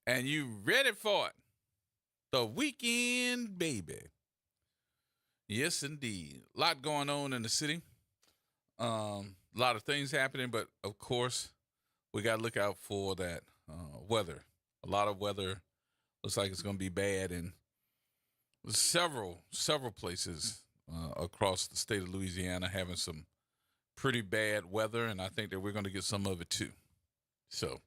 And you ready for it? The weekend, baby. Yes, indeed. A lot going on in the city. A lot of things happening, but of course, we got to look out for that weather. A lot of weather looks like it's going to be bad in several places across the state of Louisiana, having some pretty bad weather, and I think that we're going to get some of it too. So,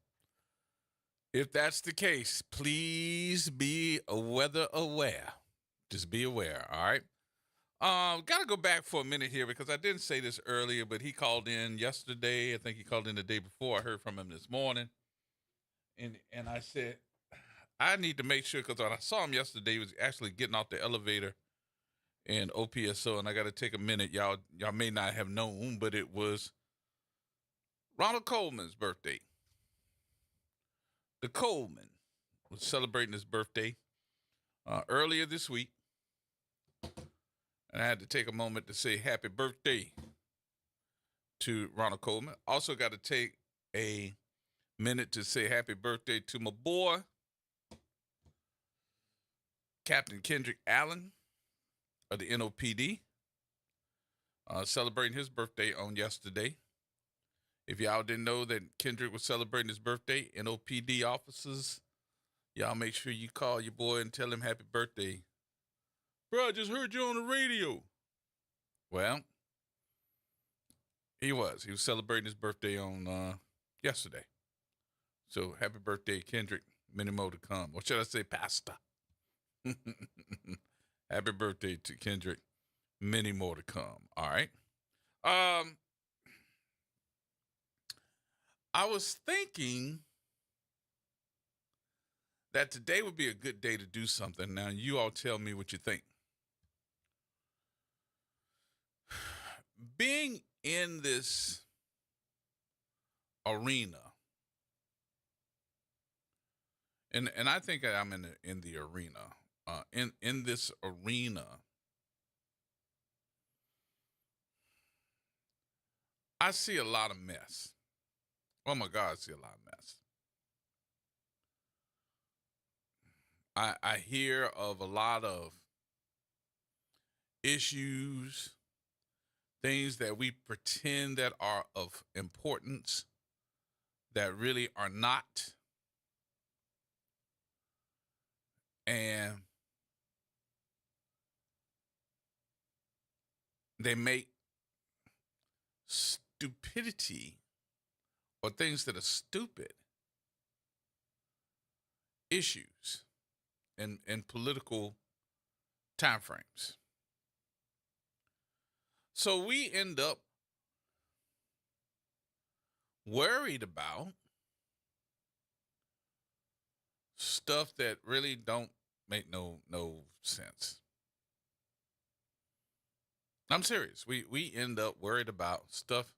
if that's the case, please be weather aware. Just be aware, all right? Got to go back for a minute here because I didn't say this earlier, but he called in yesterday. I think he called in the day before. I heard from him this morning, and I said I need to make sure because when I saw him yesterday, he was actually getting off the elevator in OPSO, and I got to take a minute. Y'all may not have known, but it was Ronald Coleman's birthday. The Coleman was celebrating his birthday earlier this week, and I had to take a moment to say happy birthday to Ronald Coleman. Also got to take a minute to say happy birthday to my boy, Captain Kendrick Allen of the NOPD, celebrating his birthday on yesterday. If y'all didn't know that Kendrick was celebrating his birthday, NOPD officers, y'all make sure you call your boy and tell him happy birthday. Bro, I just heard you on the radio. Well, he was celebrating his birthday on yesterday. So happy birthday, Kendrick. Many more to come. Or should I say Pastor? Happy birthday to Kendrick. Many more to come. All right. I was thinking that today would be a good day to do something. Now, you all tell me what you think. Being in this arena, and I think I'm in the arena. In this arena, I see a lot of mess. Oh my God, I see a lot of mess. I hear of a lot of issues, things that we pretend that are of importance that really are not. And they make stupidity or things that are stupid issues in political timeframes. So we end up worried about stuff that really don't make no sense. I'm serious. We end up worried about stuff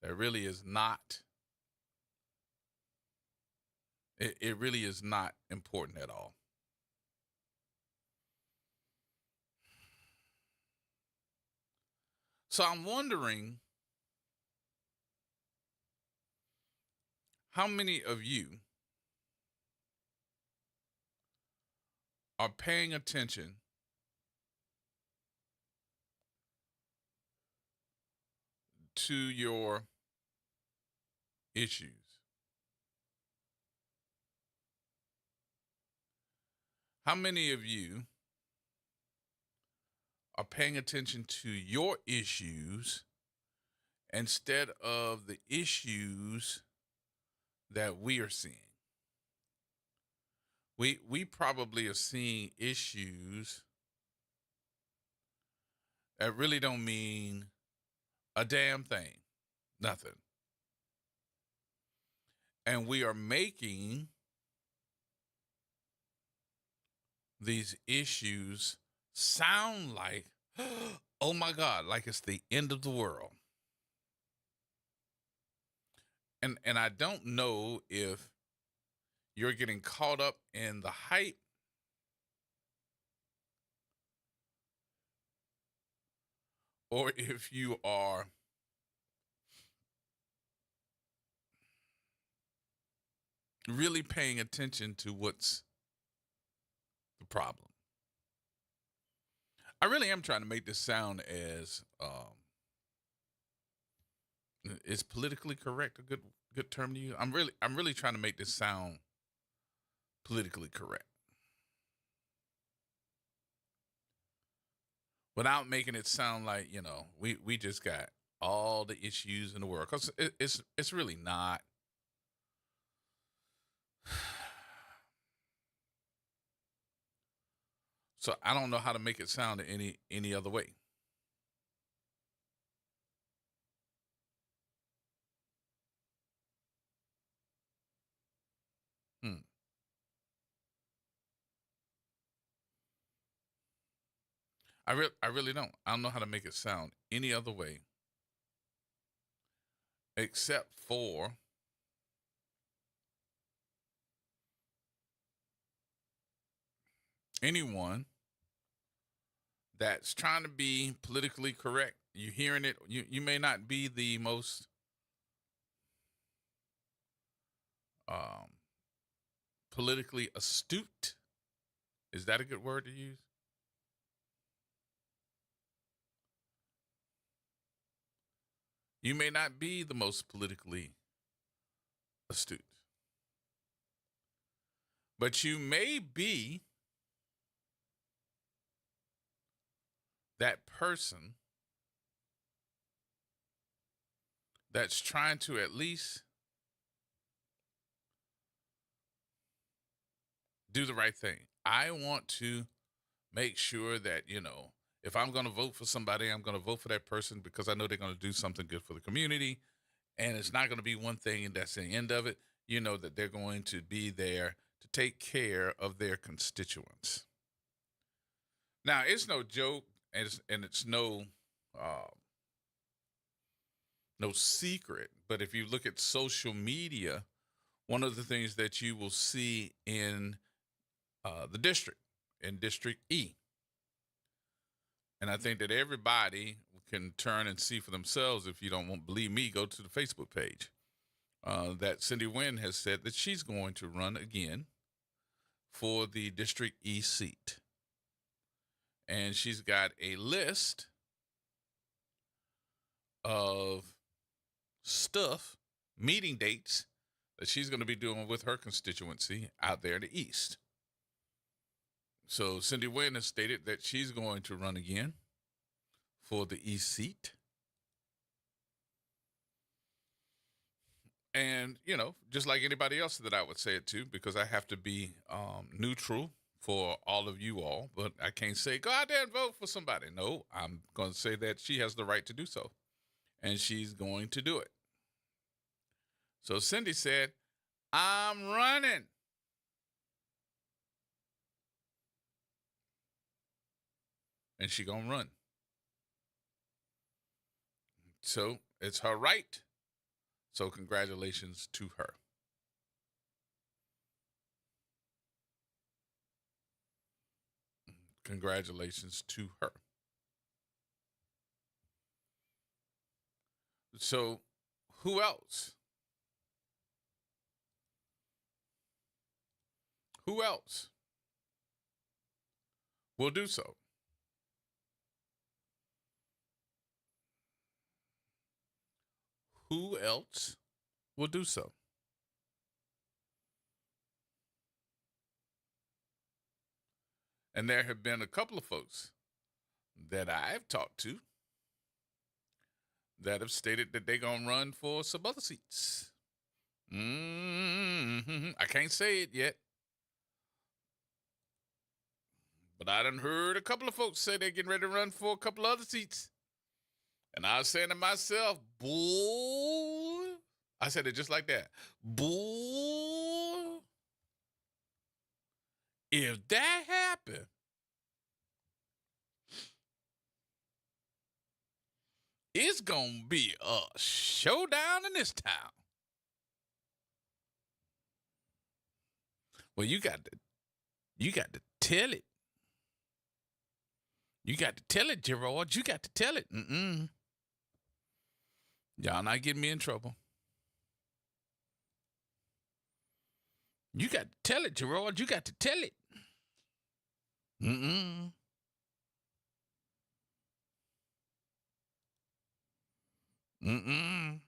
that really is not. It really is not important at all. So I'm wondering how many of you are paying attention to your issues. How many of you are paying attention to your issues instead of the issues that we are seeing? We probably are seeing issues that really don't mean a damn thing. Nothing. And we are making these issues sound like, oh my God, like it's the end of the world. And I don't know if you're getting caught up in the hype or if you are really paying attention to what's the problem. I really am trying to make this sound as is politically correct a good term to use? I'm really trying to make this sound politically correct without making it sound like we just got all the issues in the world, because it's really not. So I don't know how to make it sound any other way. Hmm. I really don't. I don't know how to make it sound any other way except for anyone that's trying to be politically correct. You hearing it? You may not be the most um, politically astute. Is that a good word to use? You may not be the most politically astute, but you may be that person that's trying to at least do the right thing. I want to make sure that, if I'm going to vote for somebody, I'm going to vote for that person because I know they're going to do something good for the community. And it's not going to be one thing and that's the end of it. You know that they're going to be there to take care of their constituents. Now, it's no joke, and it's uh, no secret. But if you look at social media, one of the things that you will see in the district, in District E, and I think that everybody can turn and see for themselves. If you don't believe me, go to the Facebook page. That Cindy Wynn has said that she's going to run again for the District E seat. And she's got a list of stuff, meeting dates that she's going to be doing with her constituency out there in the East. So Cindy Wynn has stated that she's going to run again for the East seat. And, just like anybody else that I would say it to, because I have to be neutral for all of you all, but I can't say, go out there and vote for somebody. No, I'm going to say that she has the right to do so, and she's going to do it. So Cindy said, I'm running. And she going to run. So it's her right. So congratulations to her. Congratulations to her. So who else? Who else will do so? Who else will do so? And there have been a couple of folks that I've talked to that have stated that they're going to run for some other seats. I can't say it yet, but I done heard a couple of folks say they're getting ready to run for a couple of other seats. And I was saying to myself, bull. I said it just like that. Bull. If that happened, it's going to be a showdown in this town. Well, you got to tell it. You got to tell it, Gerard. You got to tell it. Y'all not getting me in trouble. You got to tell it, Gerard. You got to tell it. Mm-mm. Mm-mm.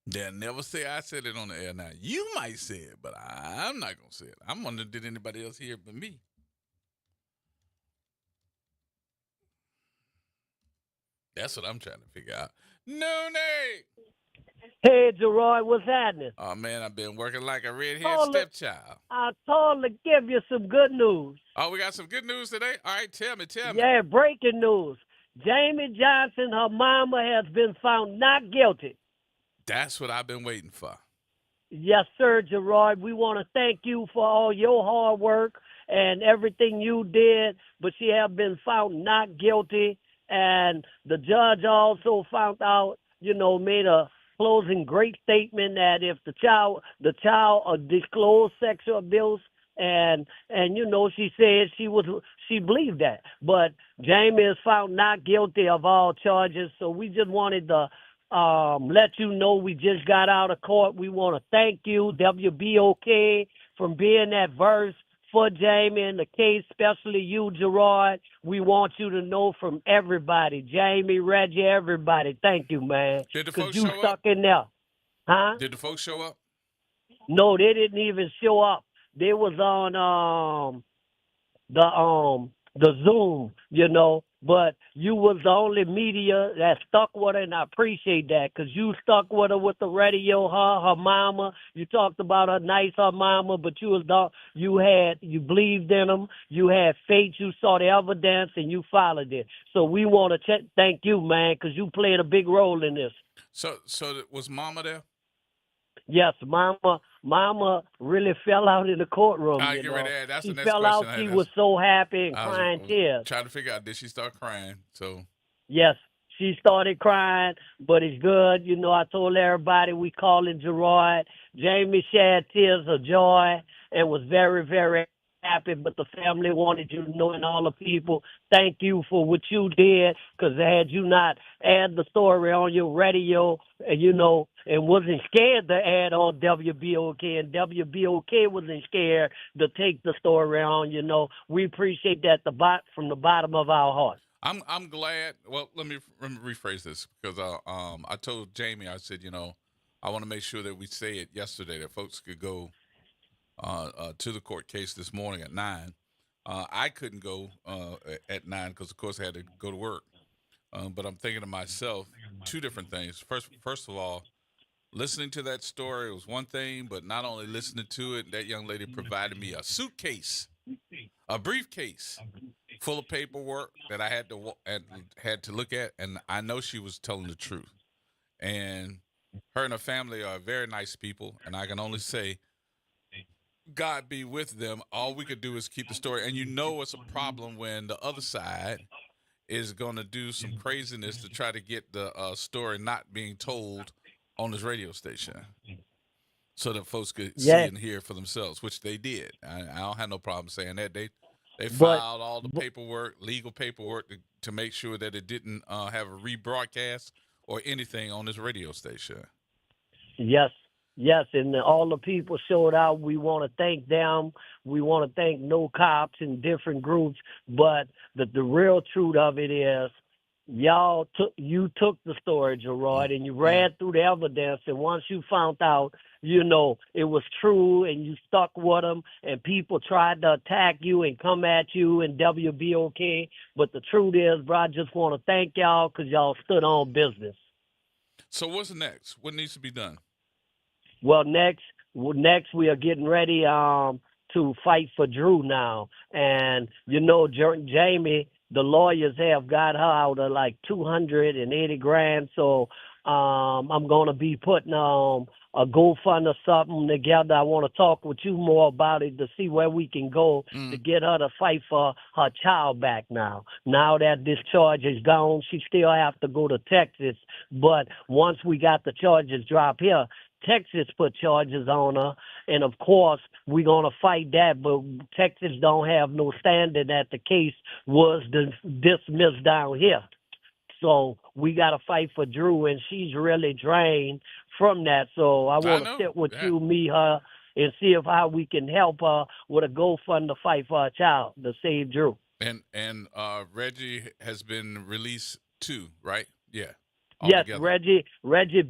They'll never say I said it on the air. Now, you might say it, but I'm not going to say it. I'm wondering, did anybody else hear it but me? That's what I'm trying to figure out. No, Nate. Hey, Gerard, what's happening? Oh, man, I've been working like a redhead Told her, stepchild. I told her to give you some good news. Oh, we got some good news today? All right, tell me, tell me. Yeah, breaking news. Jamie Johnson, her mama, has been found not guilty. That's what I've been waiting for. Yes, sir, Gerard. We want to thank you for all your hard work and everything you did, but she has been found not guilty. And the judge also found out, made a closing great statement that if the child disclosed sexual abuse, and she said she believed that, but Jamie is found not guilty of all charges. So we just wanted to let you know we just got out of court. We want to thank you, WBOK, for being that verse for Jamie in the case, especially you, Gerard. We want you to know from everybody, Jamie, Reggie, everybody, thank you, man, Did the because folks you show up? stuck in there. Huh? Did the folks show up? No, they didn't even show up. They was on the Zoom, but you was the only media that stuck with her, and I appreciate that because you stuck with her with the radio, her mama. You talked about her nice, her mama, but you believed in them, you had faith, you saw the evidence, and you followed it. So we want to thank you, man, because you played a big role in this. So was Mama there? Yes, Mama really fell out in the courtroom, I get ready to ask. That's the She next fell question out. I She had. was so happy and I was crying tears. trying to figure out, did she start crying? So, Yes, she started crying, but it's good. I told everybody we calling Gerard. Jamie shed tears of joy and was very, very happy, but the family wanted you to know, and all the people, thank you for what you did, because had you not add the story on your radio, and wasn't scared to add on WBOK, and WBOK wasn't scared to take the story on, we appreciate that from the bottom of our heart. I'm glad. Well, let me rephrase this because I told Jamie, I said, I want to make sure that we say it yesterday that folks could go to the court case this morning at 9. I couldn't go at 9 because, of course, I had to go to work. But I'm thinking to myself two different things. First of all, listening to that story was one thing, but not only listening to it, that young lady provided me a suitcase, a briefcase full of paperwork that I had to look at, and I know she was telling the truth. And her and her family are very nice people, and I can only say, God be with them. All we could do is keep the story, and it's a problem when the other side is going to do some craziness to try to get the story not being told on this radio station so that folks could see Yeah, and hear for themselves, which they did. I don't have no problem saying that. They but, filed all the but paperwork, legal paperwork, to make sure that it didn't have a rebroadcast or anything on this radio station. yes, yes, and all the people showed out. We want to thank them. We want to thank No Cops and different groups. But the real truth of it is, you took the story, Gerard, and you Mm. read through the evidence. And once you found out, it was true, and you stuck with them. And people tried to attack you and come at you and WBOK. But the truth is, bro, I just want to thank y'all because y'all stood on business. So what's next? What needs to be done? Well, next we are getting ready to fight for Drew now, and Jamie, the lawyers have got her out of like 280 grand. So I'm gonna be putting a GoFund or something together. I want to talk with you more about it to see where we can go to Mm. get her to fight for her child back now. Now that this charge is gone, she still have to go to Texas. But once we got the charges dropped here, Texas put charges on her, and of course we're gonna fight that. But Texas don't have no standing that the case was dismissed down here. So we got to fight for Drew, and she's really drained from that. So I want to know. sit with Yeah. you, meet her, and see if how we can help her with a GoFund to fight for her child to save Drew. And Reggie has been released too, right? Yeah. Yes, Altogether. Reggie Reggie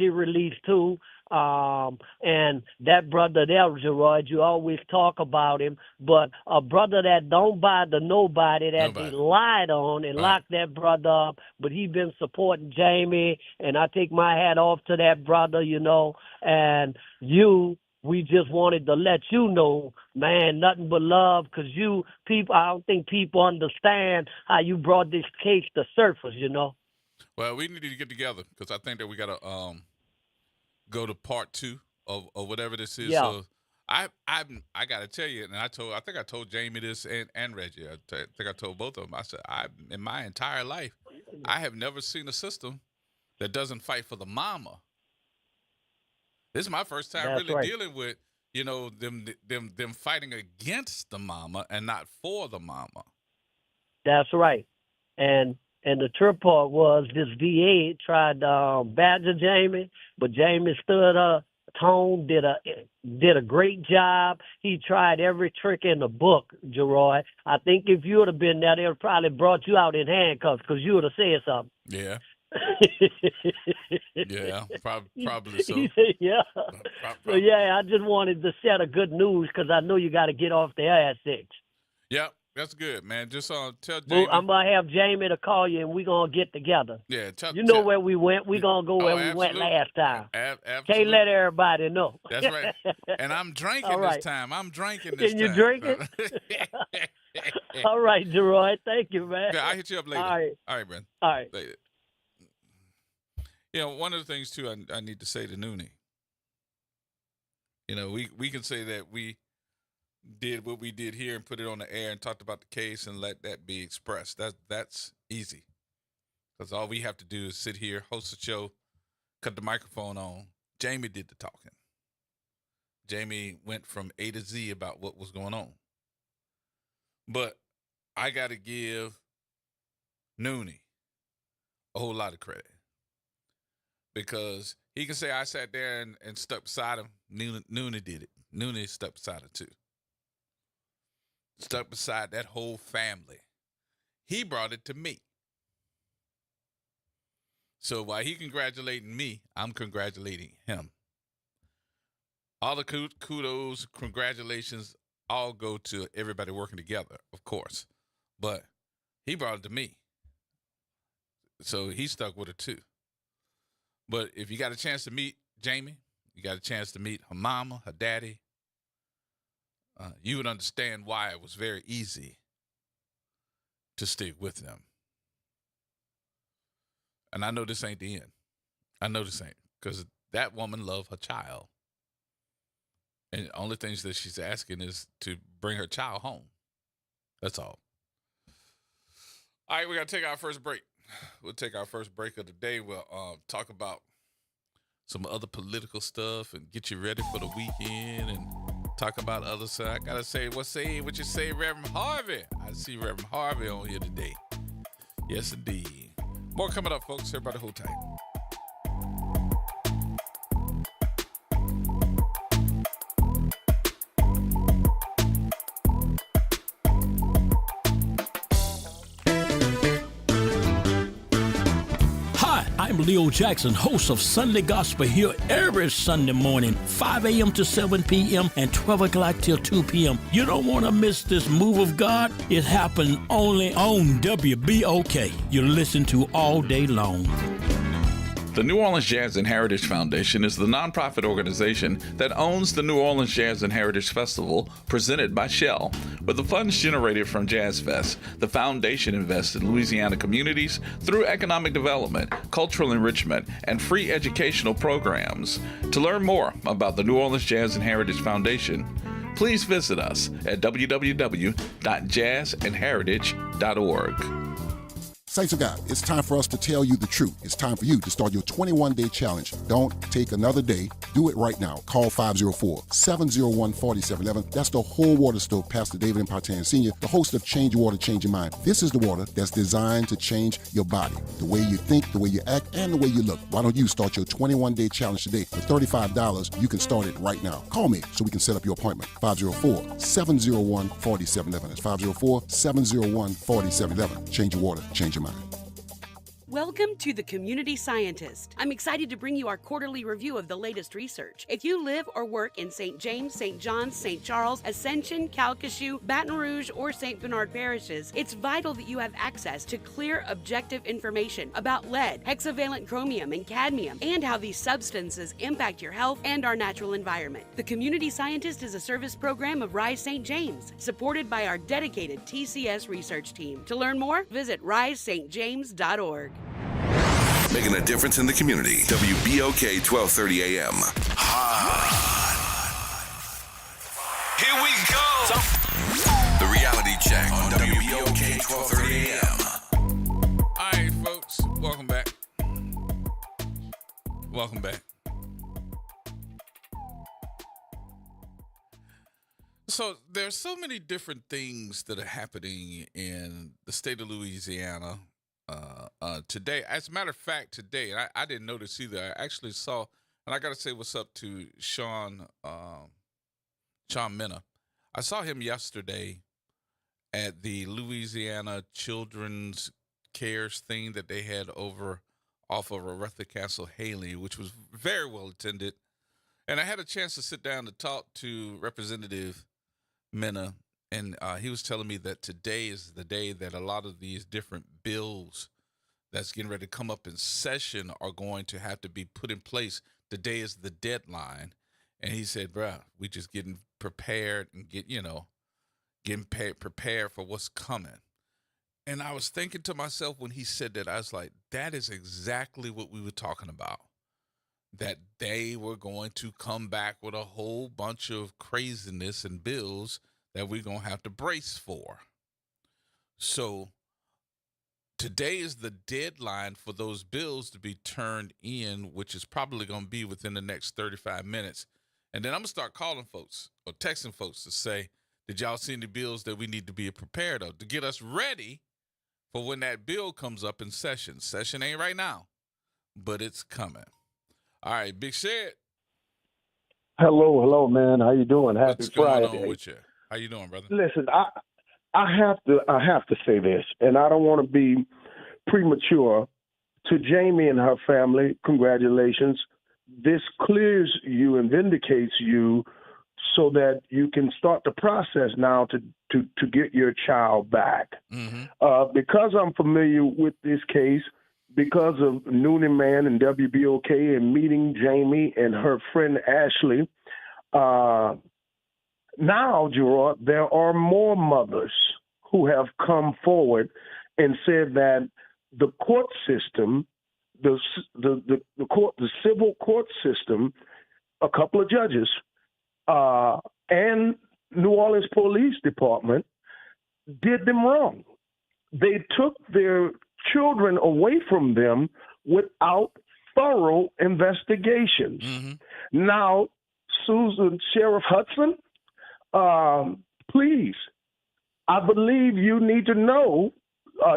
released too. And that brother there, Gerard, you always talk about him, but a brother that don't bother nobody that they Nobody. lied on and Right. locked that brother up, but he been supporting Jamie, and I take my hat off to that brother, you know, and we just wanted to let you know, man, nothing but love, because I don't think people understand how you brought this case to surface, you know. Well, we need to get together because I think that we got to go to part 2 of whatever this is. Yeah. So I got to tell you, and I think I told Jamie this and Reggie. I think I told both of them. I said, in my entire life, I have never seen a system that doesn't fight for the mama. This is my first time That's really right. dealing with, you know, them fighting against the mama and not for the mama. That's right. And the trip part was this DA tried to badger Jamie, but Jamie stood up, tone, did a great job. He tried every trick in the book, Gerard. I think if you would have been there, they would have probably brought you out in handcuffs because you would have said something. Yeah. Yeah, probably so. Yeah. So yeah, I just wanted to set a good news because I know you got to get off the air at 6. Yeah, that's good, man. Just tell Well, Jamie. I'm gonna have Jamie to call you, and we're gonna get together. Yeah, You know where we went. We're gonna go where we went absolutely. last time. Absolutely. Can't let everybody know. That's right. And I'm drinking All right. this time. I'm drinking this Can you time. drink it? All right, Gerard. Thank you, man. Yeah, I'll hit you up later. All right. All right, man. All right. Later. You know, one of the things too I need to say to Noonie. You know, we can say that we did what we did here and put it on the air and talked about the case and let that be expressed. That's easy. Because all we have to do is sit here, host a show, cut the microphone on. Jamie did the talking. Jamie went from A to Z about what was going on. But I got to give Noonie a whole lot of credit. Because he can say I sat there and stuck beside him. Noonie did it. Noonie stuck beside her too. Stuck beside that whole family. He brought it to me. So while he congratulating me, I'm congratulating him. All the kudos, congratulations, all go to everybody working together, of course. But he brought it to me. So he stuck with her too. But if you got a chance to meet Jamie, you got a chance to meet her mama, her daddy, you would understand why it was very easy to stick with them. And I know this ain't the end. I know this ain't, because that woman loved her child. And the only things that she's asking is to bring her child home. That's all. All right, we got to take our first break. We'll take our first break of the day. We'll talk about some other political stuff and get you ready for the weekend and talk about other stuff. I got to say, what you say, Reverend Harvey? I see Reverend Harvey on here today. Yes, indeed. More coming up, folks. Everybody hold tight. I'm Leo Jackson, host of Sunday Gospel here every Sunday morning, 5 a.m. to 7 p.m. and 12 o'clock till 2 p.m. You don't want to miss this move of God. It happens only on WBOK. You listen to all day long. The New Orleans Jazz and Heritage Foundation is the nonprofit organization that owns the New Orleans Jazz and Heritage Festival presented by Shell. With the funds generated from Jazz Fest, the foundation invests in Louisiana communities through economic development, cultural enrichment, and free educational programs. To learn more about the New Orleans Jazz and Heritage Foundation, please visit us at www.jazzandheritage.org. Saints of God, it's time for us to tell you the truth. It's time for you to start your 21-day challenge. Don't take another day. Do it right now. Call 504-701-4711. That's the Whole Water Stove, Pastor David Impartian Sr., the host of Change Your Water, Change Your Mind. This is the water that's designed to change your body, the way you think, the way you act, and the way you look. Why don't you start your 21-day challenge today? For $35, you can start it right now. Call me so we can set up your appointment. 504-701-4711. That's 504-701-4711. Change your water, change your mind. Welcome to The Community Scientist. I'm excited to bring you our quarterly review of the latest research. If you live or work in St. James, St. John's, St. Charles, Ascension, Calcasieu, Baton Rouge, or St. Bernard parishes, it's vital that you have access to clear, objective information about lead, hexavalent chromium, and cadmium, and how these substances impact your health and our natural environment. The Community Scientist is a service program of Rise St. James, supported by our dedicated TCS research team. To learn more, visit risestjames.org. Making a difference in the community. WBOK 1230 AM. Here we go. The reality check on WBOK 1230 AM. All right, folks, welcome back. Welcome back. So there's so many different things that are happening in the state of Louisiana today. As a matter of fact, today, and I didn't notice either. I actually saw, and I got to say what's up to Sean Mena. I saw him yesterday at the Louisiana Children's Cares thing that they had over off of Oretha Castle Haley, which was very well attended. And I had a chance to sit down to talk to Representative Mena, and he was telling me that today is the day that a lot of these different bills that's getting ready to come up in session are going to have to be put in place. Today is the deadline. And he said, bruh, we just getting prepared and getting prepared for what's coming. And I was thinking to myself when he said that, I was like, that is exactly what we were talking about. That they were going to come back with a whole bunch of craziness and bills that we're going to have to brace for. So today is the deadline for those bills to be turned in, which is probably going to be within the next 35 minutes. And then I'm going to start calling folks or texting folks to say, did y'all see any bills that we need to be prepared of to get us ready for when that bill comes up in session? Session ain't right now, but it's coming. All right, Big Shed. Hello, man. How you doing? Happy Friday. What's going on with you? How you doing, brother? Listen, I have to say this, and I don't want to be premature. To Jamie and her family, congratulations. This clears you and vindicates you so that you can start the process now to get your child back. Mm-hmm. Because I'm familiar with this case, because of Noonan Man and WBOK and meeting Jamie and her friend Ashley, now, Gerard, there are more mothers who have come forward and said that the court system, the civil court system, a couple of judges, and New Orleans Police Department did them wrong. They took their children away from them without thorough investigations. Mm-hmm. Now, Sheriff Hudson, please, I believe you need to know,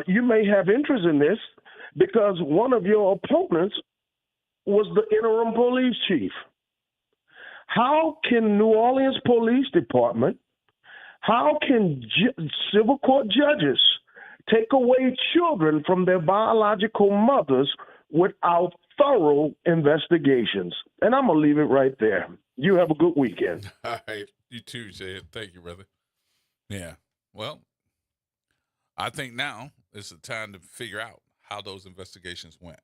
you may have interest in this because one of your opponents was the interim police chief. How can New Orleans Police Department, how can civil court judges take away children from their biological mothers without thorough investigations? And I'm going to leave it right there. You have a good weekend. All right. You too, Jay. Thank you, brother. Yeah. Well, I think now is the time to figure out how those investigations went.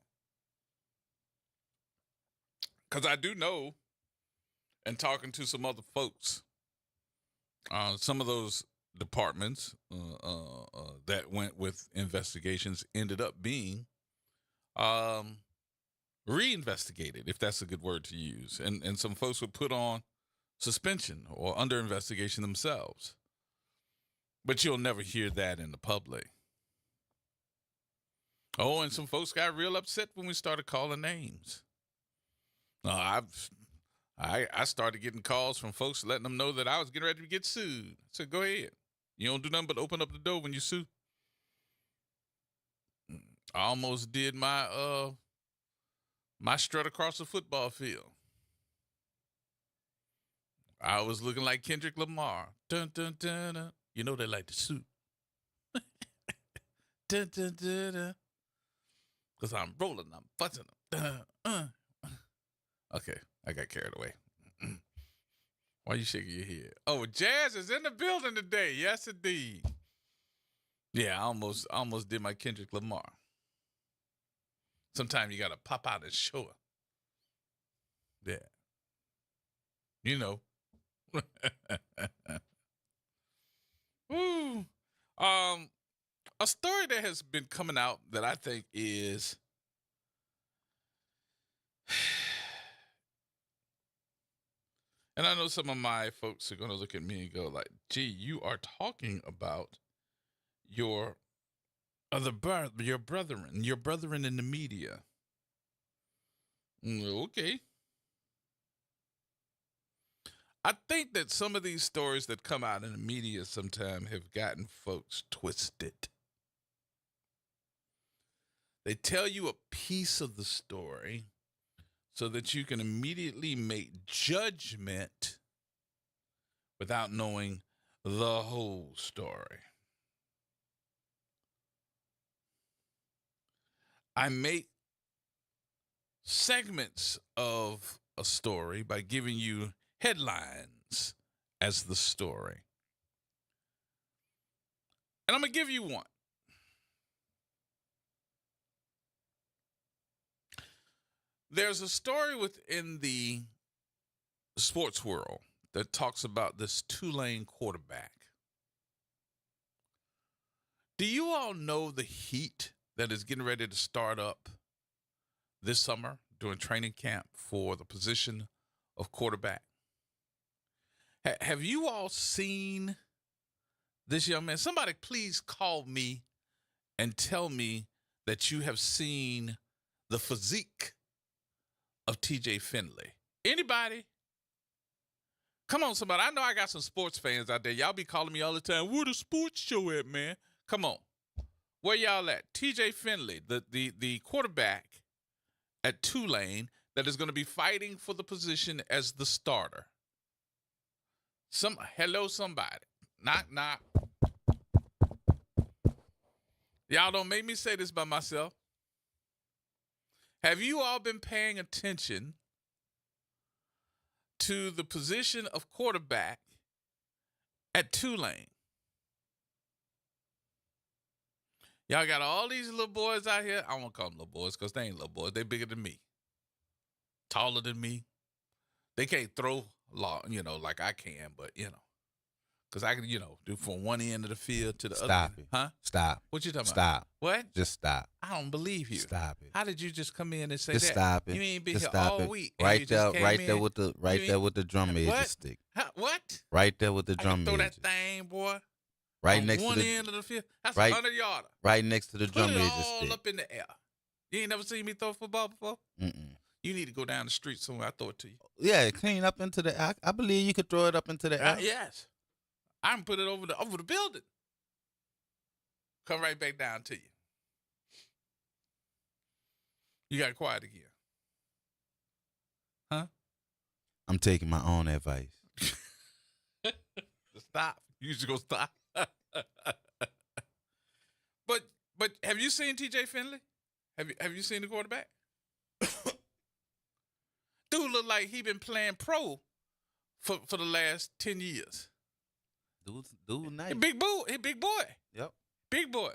Because I do know, and talking to some other folks, some of those departments that went with investigations ended up being reinvestigated, if that's a good word to use. And some folks were put on suspension or under investigation themselves. But you'll never hear that in the public. Oh, and some folks got real upset when we started calling names. I started getting calls from folks letting them know that I was getting ready to get sued. I said, go ahead. You don't do nothing but open up the door when you sue. I almost did my strut across the football field. I was looking like Kendrick Lamar. Dun, dun, dun, dun. You know they like to sue. Dun, dun, dun, dun. Because I'm rolling, I'm buzzing. Okay, I got carried away. Why are you shaking your head? Oh, Jazz is in the building today. Yes, indeed. Yeah, I almost did my Kendrick Lamar. Sometimes you got to pop out and show her. Yeah. You know. Woo. A story that has been coming out that I think is and I know some of my folks are going to look at me and go like, gee, you are talking about your brethren in the media. Okay. I think that some of these stories that come out in the media sometimes have gotten folks twisted. They tell you a piece of the story so that you can immediately make judgment without knowing the whole story. I make segments of a story by giving you headlines as the story. And I'm going to give you one. There's a story within the sports world that talks about this Tulane quarterback. Do you all know the heat that is getting ready to start up this summer during training camp for the position of quarterback? Have you all seen this young man? Somebody please call me and tell me that you have seen the physique of TJ Finley. Anybody? Come on, somebody. I know I got some sports fans out there. Y'all be calling me all the time. Where the sports show at, man? Come on. Where y'all at? TJ Finley, the quarterback at Tulane that is going to be fighting for the position as the starter. Hello, somebody. Knock, knock. Y'all don't make me say this by myself. Have you all been paying attention to the position of quarterback at Tulane? Y'all got all these little boys out here. I won't call them little boys because they ain't little boys. They bigger than me, taller than me. They can't throw like I can, but because I can, do from one end of the field to the other. Stop it. Huh? Stop. What you talking about? Stop. What? Just stop. I don't believe you. Stop it. How did you just come in and say Just that? stop it. You ain't been Just here stop all it. week. Right there with the drum What? edges stick. What? Right there with the I drum can throw edges. that thing, boy. Right on next one to the end of the field. That's right- 100-yarder. right next to the Put drum it edges all stick. up in the air. You ain't never seen me throw a football before? Mm-mm. You need to go down the street somewhere. I throw it to you. Yeah, clean up into the. I believe you could throw it up into the air. Yes. I can put it over the building. Come right back down to you. You got quiet again. Huh? I'm taking my own advice. Stop. You should go stop. But have you seen TJ Finley? Have you seen the quarterback? Dude look like he been playing pro for the last 10 years. Dude, nice. Big boy. Yep. Big boy.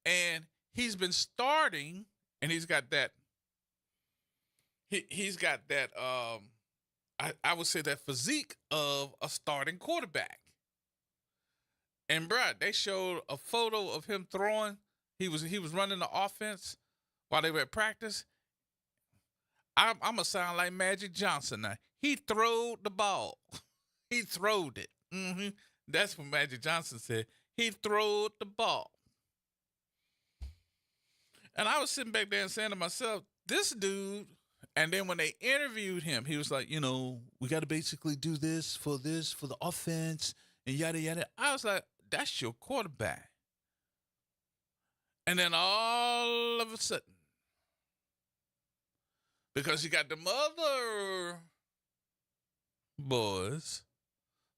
And he's been starting, and he's got that. He's got that. I would say that physique of a starting quarterback. And bruh, they showed a photo of him throwing. He was running the offense while they were at practice. I'm gonna sound like Magic Johnson now. He throwed the ball. He throwed it. Mm-hmm. That's what Magic Johnson said. He throwed the ball. And I was sitting back there and saying to myself, this dude, and then when they interviewed him, he was like, we got to basically do this for the offense and yada, yada. I was like, that's your quarterback. And then all of a sudden, because you got the other boys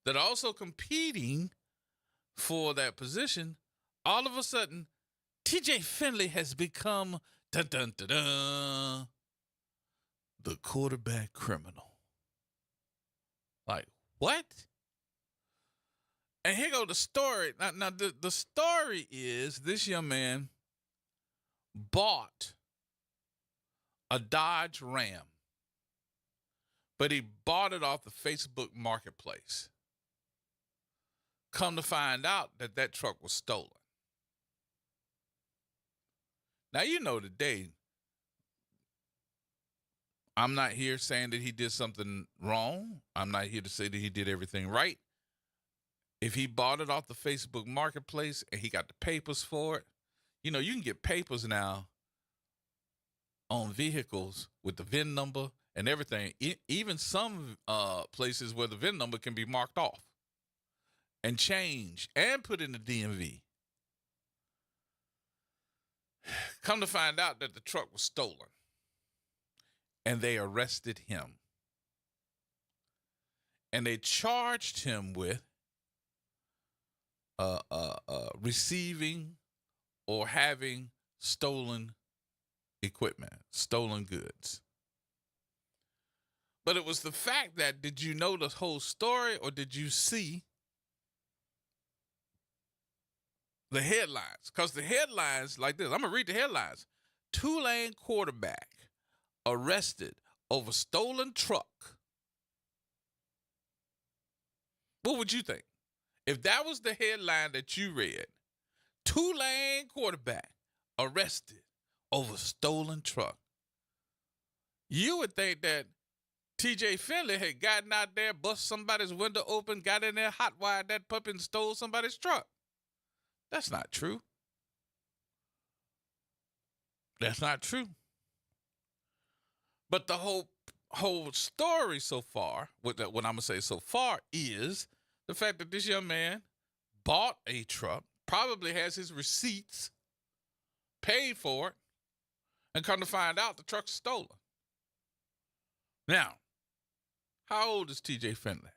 that are also competing for that position, all of a sudden, TJ Finley has become the quarterback criminal. Like, what? And here go the story. Now the story is this young man bought a Dodge Ram, but he bought it off the Facebook Marketplace. Come to find out that truck was stolen. Now, today, I'm not here saying that he did something wrong. I'm not here to say that he did everything right. If he bought it off the Facebook Marketplace and he got the papers for it, you can get papers now on vehicles with the VIN number and everything. Even some places where the VIN number can be marked off and changed and put in the DMV. Come to find out that the truck was stolen, and they arrested him. And they charged him with receiving or having stolen equipment, stolen goods. But it was the fact that, did you know the whole story, or did you see the headlines? Because the headlines like this, I'm going to read the headlines. Tulane quarterback arrested over stolen truck. What would you think? If that was the headline that you read, Tulane quarterback arrested over stolen truck, you would think that TJ Finley had gotten out there, bust somebody's window open, got in there, hot-wired that puppy and stole somebody's truck. That's not true. That's not true. But the whole story so far, what I'm going to say so far, is the fact that this young man bought a truck, probably has his receipts, paid for it, and come to find out the truck's stolen. Now, how old is TJ Finley?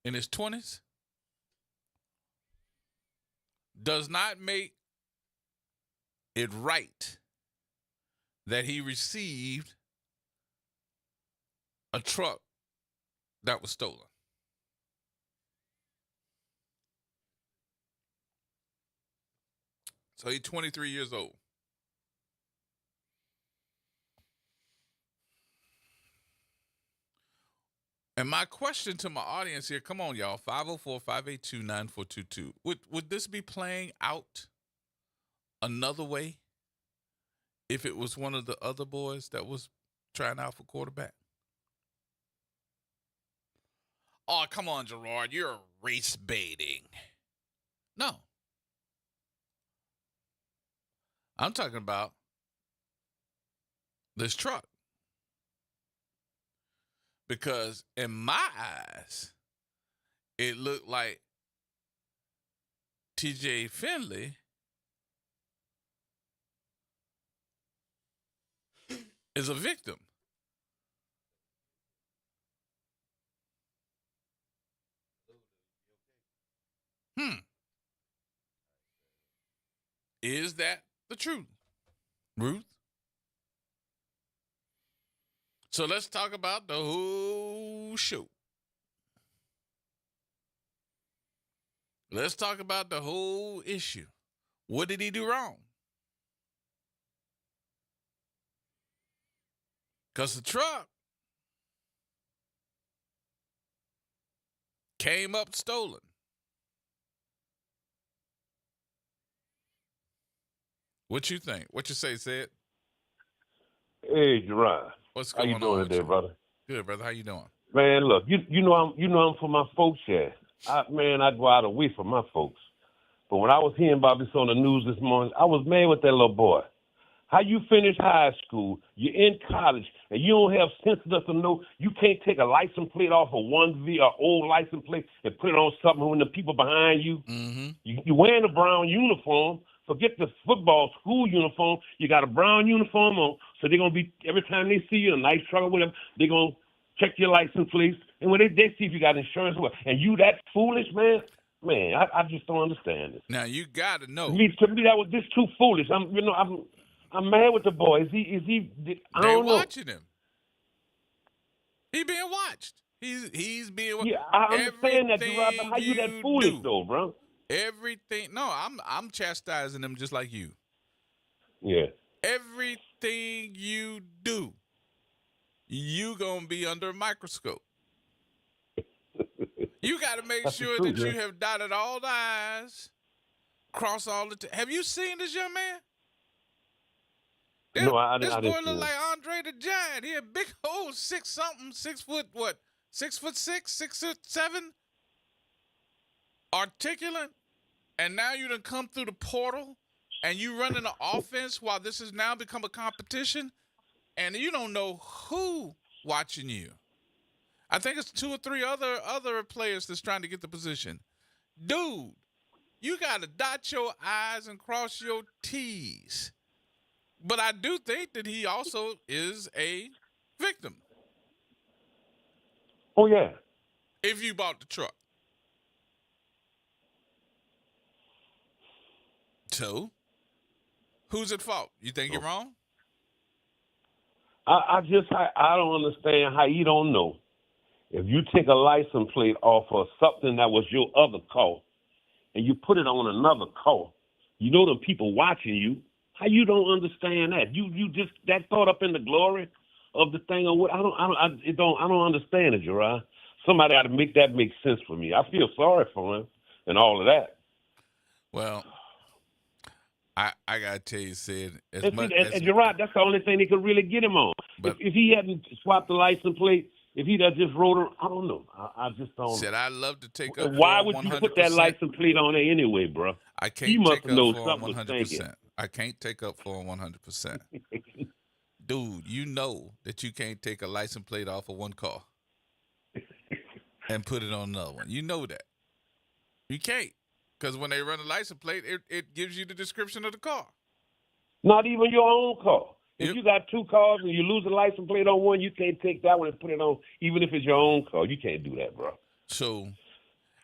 In his 20s? Does not make it right that he received a truck that was stolen. So he's 23 years old. And my question to my audience here, come on, y'all, 504-582-9422. Would this be playing out another way if it was one of the other boys that was trying out for quarterback? Oh, come on, Gerard, you're race baiting. No. I'm talking about this truck. Because in my eyes, it looked like TJ Finley is a victim. Is that the truth, Ruth? So let's talk about the whole show. Let's talk about the whole issue. What did he do wrong? Because the truck came up stolen. What you think? What you say, Sid? Hey, Gerard. What's How going you doing on today, brother? Good, brother. How you doing? Man, look, you know I'm for my folks here. I go out away from my folks. But when I was hearing about this on the news this morning, I was mad with that little boy. How you finish high school, you're in college, and you don't have sense enough to know you can't take a license plate off of one old license plate and put it on something when the people behind you. Mm-hmm. You're wearing a brown uniform. Forget the football school uniform. You got a brown uniform on, so they're going to be, every time they see you in a nice truck or whatever, they're going to check your license plates. And when they see if you got insurance, and you that foolish, man, I just don't understand it. Now, you got to know. To me, that was just too foolish. I'm mad with the boy. I don't know. They're watching him. He being watched. He's being watched. Yeah, I understand that, Gerard, but how you that foolish though, bro? Everything. No, I'm chastising him just like you. Yeah. Everything you do, you gonna be under a microscope. You got to make sure that you have dotted all the I's, crossed all the T's. Have you seen this young man? No, I this didn't. This boy look like Andre the Giant. He a big old 6'something", 6 foot what? 6'6", 6'7", articulate. And now you done come through the portal, and you running the offense while this has now become a competition, and you don't know who watching you. I think it's 2 or 3 other players that's trying to get the position. Dude, you got to dot your I's and cross your T's. But I do think that he also is a victim. Oh, yeah. If you bought the truck. So, who's at fault? You think you're wrong? I don't understand how you don't know. If you take a license plate off of something that was your other car and you put it on another car, you know the people watching you. How you don't understand that? You just that thought up in the glory of the thing or what? I don't understand it, Gerard. Somebody got to make that make sense for me. I feel sorry for him and all of that. Well, I gotta tell you, Sid. And Gerard, that's the only thing they could really get him on. But if he hadn't swapped the license plate, if he'd have just wrote her, I don't know. I just don't. Said I'd love to take up. Why would you put that license plate on there anyway, bro? I can't take up for 100%. I can't take up for 100%. Dude, you know that you can't take a license plate off of one car and put it on another one. You know that. You can't. Because when they run a license plate, it gives you the description of the car. Not even your own car. If you got 2 cars and you lose a license plate on one, you can't take that one and put it on, even if it's your own car. You can't do that, bro. So,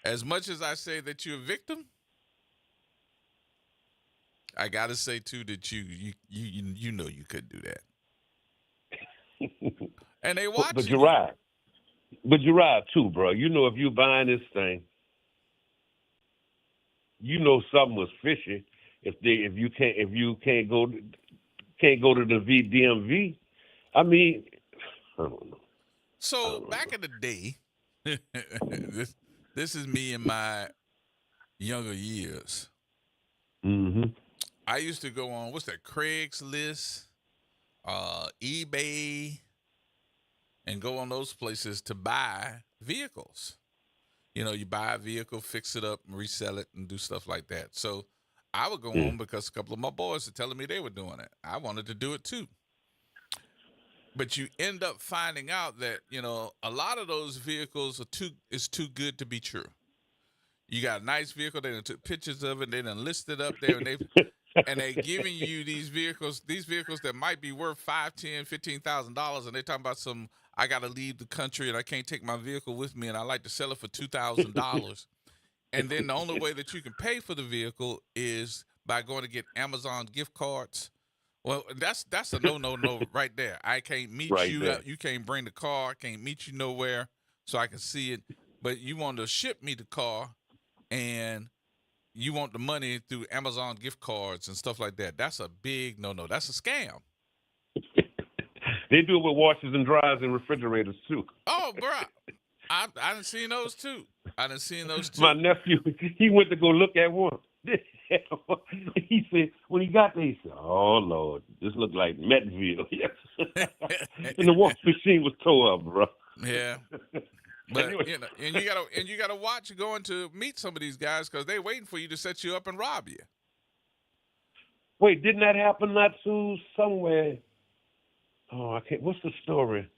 as much as I say that you're a victim, I gotta say too that you know you couldn't do that. And they watch. But you're right too, bro. You know, if you're buying this thing, you know something was fishy. If you can't go to the DMV, I mean, I don't know. So back in the day, this is me in my younger years. Mm-hmm. I used to go on, what's that, Craigslist, eBay, and go on those places to buy vehicles. You know, you buy a vehicle, fix it up, and resell it, and do stuff like that. So I would go on because a couple of my boys were telling me they were doing it. I wanted to do it too. But you end up finding out that, you know, a lot of those vehicles is too good to be true. You got a nice vehicle, they done took pictures of it, they done listed up there, and they giving you these vehicles that might be worth $5,000, $10,000, $15,000, and they talking about I got to leave the country and I can't take my vehicle with me, and I like to sell it for $2,000. And then the only way that you can pay for the vehicle is by going to get Amazon gift cards. Well, that's a no right there. I can't meet you. There. You can't bring the car. I can't meet you nowhere so I can see it. But you want to ship me the car, and you want the money through Amazon gift cards and stuff like that. That's a big no. That's a scam. They do it with washers and dryers and refrigerators too. Oh, bro. I done seen those too. My nephew, he went to go look at one. He said, when he got there, he said, "Oh, Lord, this looked like Metville." And the wash machine was tore up, bro. Yeah. But Anyway. you know, and you gotta watch going to meet some of these guys because they waiting for you to set you up and rob you. Wait, didn't that happen not too somewhere? Oh, I can't. What's the story?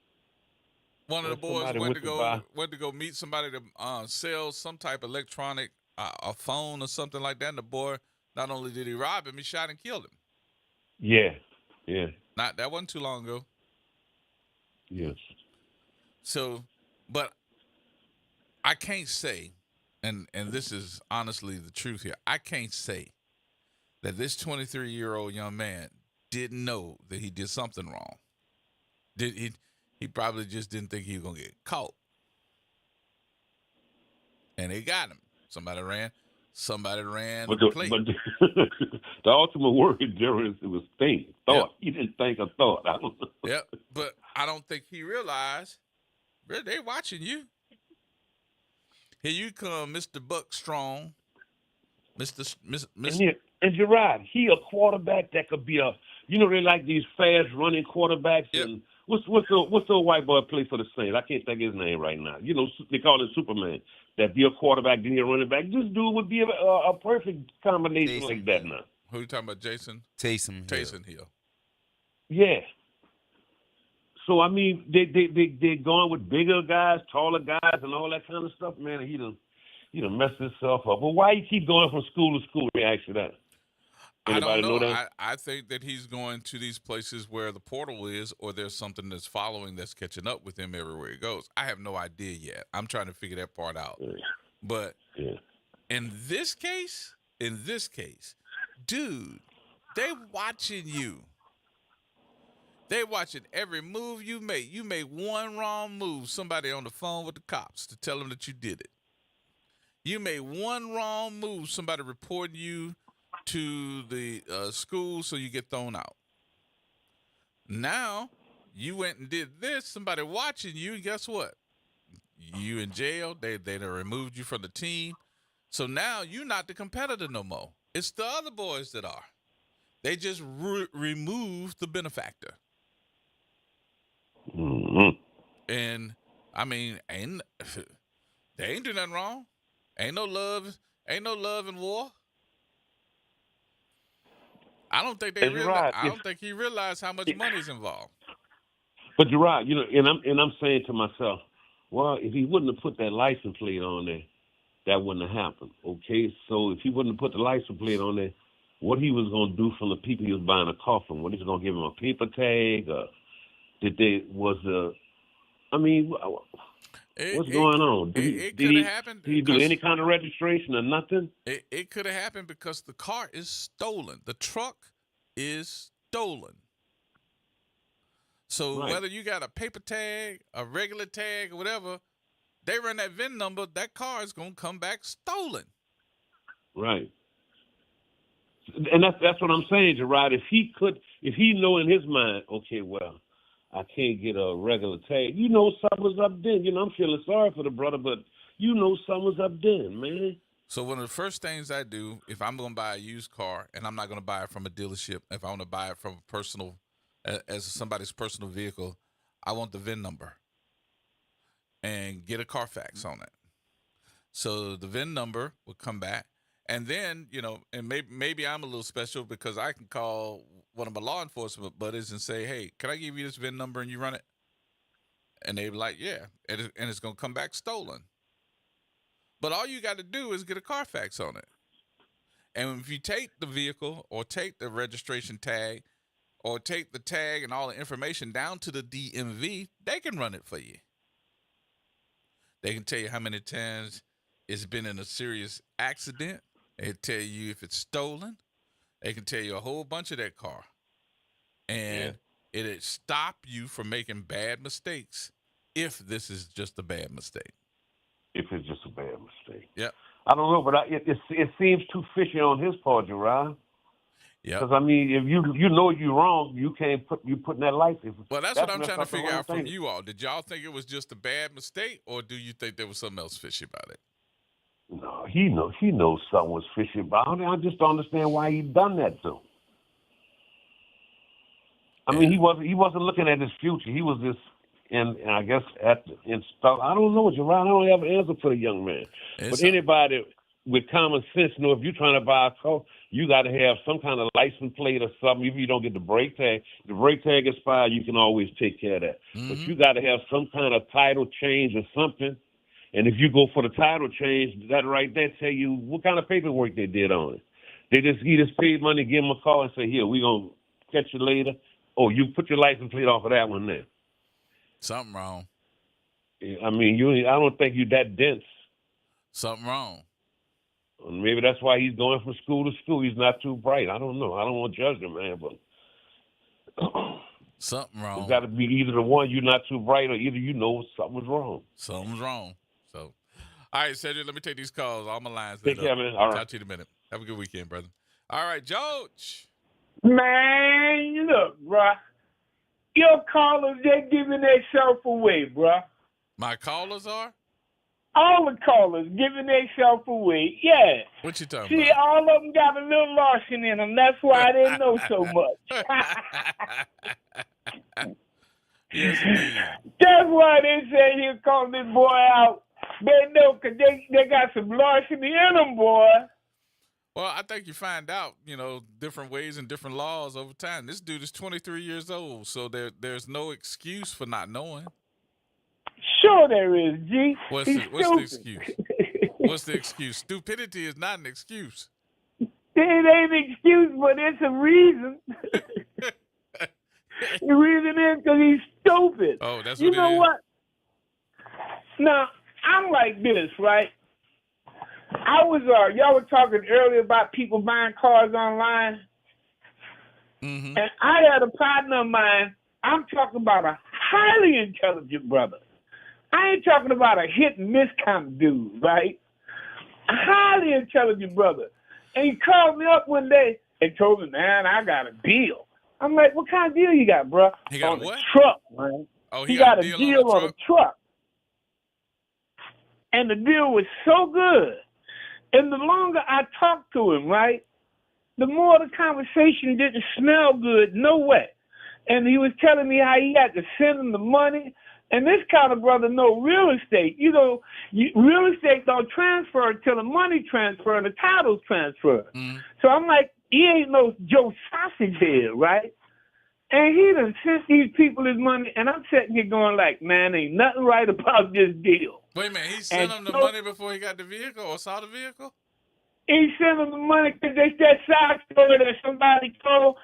One of the boys Somebody went went to go meet somebody to sell some type of electronic, a phone or something like that. And the boy, not only did he rob him, he shot and killed him. Yeah. That wasn't too long ago. Yes. So, but I can't say, and this is honestly the truth here. I can't say that this 23-year-old young man didn't know that he did something wrong. He probably just didn't think he was gonna get caught, and they got him. Somebody ran But the plate. but the ultimate word there is it was thought. He didn't think a thought. I don't know. Yep, but I don't think he realized, bro, they watching you. Here you come, Mr. Buck Strong, Mr. And you're right. He a quarterback that could be they like these fast running quarterbacks. Yep. And what's the white boy play for the Saints? I can't think of his name right now. They call him Superman. That be a quarterback, then he a running back. This dude would be a perfect combination like that now. Who you talking about, Jason? Taysom Hill. Yeah. So I mean, they going with bigger guys, taller guys, and all that kind of stuff. Man, he done messed himself up. But why you keep going from school to school? They ask you that. Anybody I don't know. that? I think that he's going to these places where the portal is, or there's something that's following that's catching up with him everywhere he goes. I have no idea yet. I'm trying to figure that part out. Yeah. But Yeah. in this case, dude, they watching you. They watching every move you make. You make one wrong move, somebody on the phone with the cops to tell them that you did it. You made one wrong move, somebody reporting you to the school so you get thrown out. Now, you went and did this, somebody watching you, and guess what? You in jail. They done removed you from the team. So now you're not the competitor no more. It's the other boys that are. They just removed the benefactor. Mm-hmm. And, I mean, they ain't do nothing wrong. Ain't no love in war. I don't think I don't think he realized how much money's involved. But you're right, and I'm saying to myself, well, if he wouldn't have put that license plate on there, that wouldn't have happened. Okay, so if he wouldn't have put the license plate on there, what he was going to do from the people he was buying a car from? What he was going to give him a paper tag? What's going on? It could have happened. Did he do any kind of registration or nothing? It could have happened because the car is stolen. The truck is stolen. So Right. whether you got a paper tag, a regular tag, or whatever, they run that VIN number, that car is going to come back stolen. Right. And that's what I'm saying, Gerard. If he know in his mind, okay, well, I can't get a regular tag. Something was up then. I'm feeling sorry for the brother, but something was up then, man. So one of the first things I do, if I'm going to buy a used car, and I'm not going to buy it from a dealership, if I want to buy it from a personal, as somebody's personal vehicle, I want the VIN number and get a Carfax on it. So the VIN number will come back. And then, and maybe I'm a little special because I can call one of my law enforcement buddies and say, hey, can I give you this VIN number and you run it? And they be like, yeah. And it's going to come back stolen. But all you got to do is get a Carfax on it. And if you take the vehicle or take the registration tag or take the tag and all the information down to the DMV, they can run it for you. They can tell you how many times it's been in a serious accident. They tell you if it's stolen. They can tell you a whole bunch of that car. And it'll stop you from making bad mistakes if this is just a bad mistake. If it's just a bad mistake. Yep. I don't know, but it seems too fishy on his part, Gerard. Yeah. Because, if you know you're wrong, you can't putting that license. Well, that's what I'm trying to figure out from you all. Did y'all think it was just a bad mistake, or do you think there was something else fishy about it? No, he knows something was fishy about it. I just don't understand why he done that to him. He wasn't looking at his future. He was just And I guess I don't know what you're right. I don't have an answer for the young man. But anybody with common sense know if you're trying to buy a car, you got to have some kind of license plate or something. If you don't get the brake tag expired, you can always take care of that. Mm-hmm. But you got to have some kind of title change or something. And if you go for the title change, that right there tell you what kind of paperwork they did on it. They just paid money, give them a call, and say, "Here, we gonna catch you later." Oh, you put your license plate off of that one there. Something wrong. I mean, I don't think you're that dense. Something wrong. Maybe that's why he's going from school to school. He's not too bright. I don't know. I don't want to judge him, man, but something wrong. It's got to be either the one you're not too bright, or either you know something's wrong. Something's wrong. So, all right, Cedric, let me take these calls. All my lines. Take care, man. All right. Talk to you in a minute. Have a good weekend, brother. All right, George. Man, look, bruh. Your callers, they're giving themselves away, bruh. My callers are? All the callers giving themselves away, yeah. What you talking See, about? all of them got a little Larson in them. That's why they know so much. Yes, indeed. That's why they say he'll call this boy out. They know because they got some larceny in them, boy. Well, I think you find out, different ways and different laws over time. This dude is 23 years old, so there's no excuse for not knowing. Sure there is, G. What's the excuse? What's the excuse? Stupidity is not an excuse. It ain't an excuse, but it's a reason. The reason is because he's stupid. Oh, that's what you know it is? What? Now, I'm like this, right? I was, y'all were talking earlier about people buying cars online. Mm-hmm. And I had a partner of mine. I'm talking about a highly intelligent brother. I ain't talking about a hit and miss kind of dude, right? A highly intelligent brother. And he called me up one day and told me, man, I got a deal. I'm like, what kind of deal you got, bro? He got on a what? A truck, man. Oh, he got a deal on a truck. And the deal was so good. And the longer I talked to him, right, the more the conversation didn't smell good, no way. And he was telling me how he had to send him the money. And this kind of brother know real estate. Real estate don't transfer until the money transfer and the titles transfer. Mm-hmm. So I'm like, he ain't no Joe Sausage Head, right? And he done sent these people his money, and I'm sitting here going like, man, ain't nothing right about this deal. Wait a minute, he sent him the money before he got the vehicle or saw the vehicle? He sent him the money because that side story that somebody told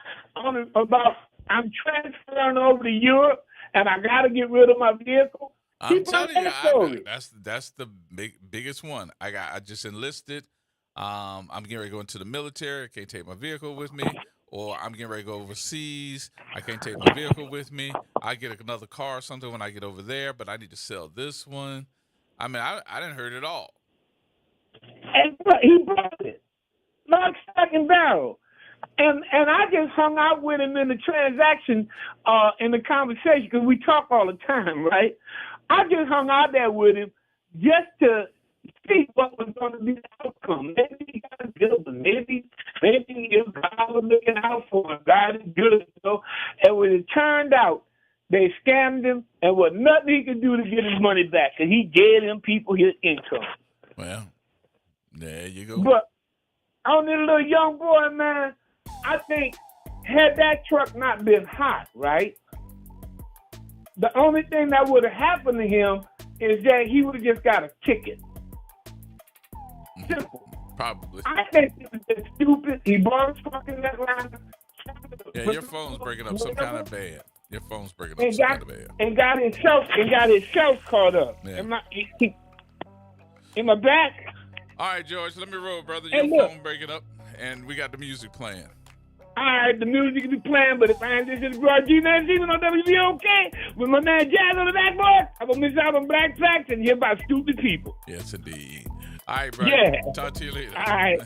about I'm transferring over to Europe, and I got to get rid of my vehicle. I'm telling you, that's the biggest one. I just enlisted. I'm getting ready to go into the military. I can't take my vehicle with me. Or I'm getting ready to go overseas. I can't take my vehicle with me. I get another car or something when I get over there, but I need to sell this one. I mean, I didn't heard it all. And he brought it. Lock, stock, and barrel. And I just hung out with him in the transaction, in the conversation, because we talk all the time, right? I just hung out there with him just to see what was going to be the outcome. Maybe he got a good one. Maybe God was looking out for him. God is good. And when it turned out, they scammed him, and was nothing he could do to get his money back, because he gave them people his income. Well, there you go. But on this little young boy, man, I think had that truck not been hot, right, the only thing that would have happened to him is that he would have just got a ticket. Simple. Probably. I think it was just stupid. He bought a truck in that line. Yeah, your phone's breaking up some kind of bad. Your phone's breaking up some kind of bad. And got himself caught up. Yeah. Am I back? All right, George, let me roll, brother. Hey, Your look. phone breaking up, and we got the music playing. All right, the music is playing, but if I ain't listening to Broad G19 on WBOK with my man Jazz on the backboard, I'm going to miss out on Black Facts and hear about stupid people. Yes, indeed. All right, brother. Yeah. Talk to you later. All right.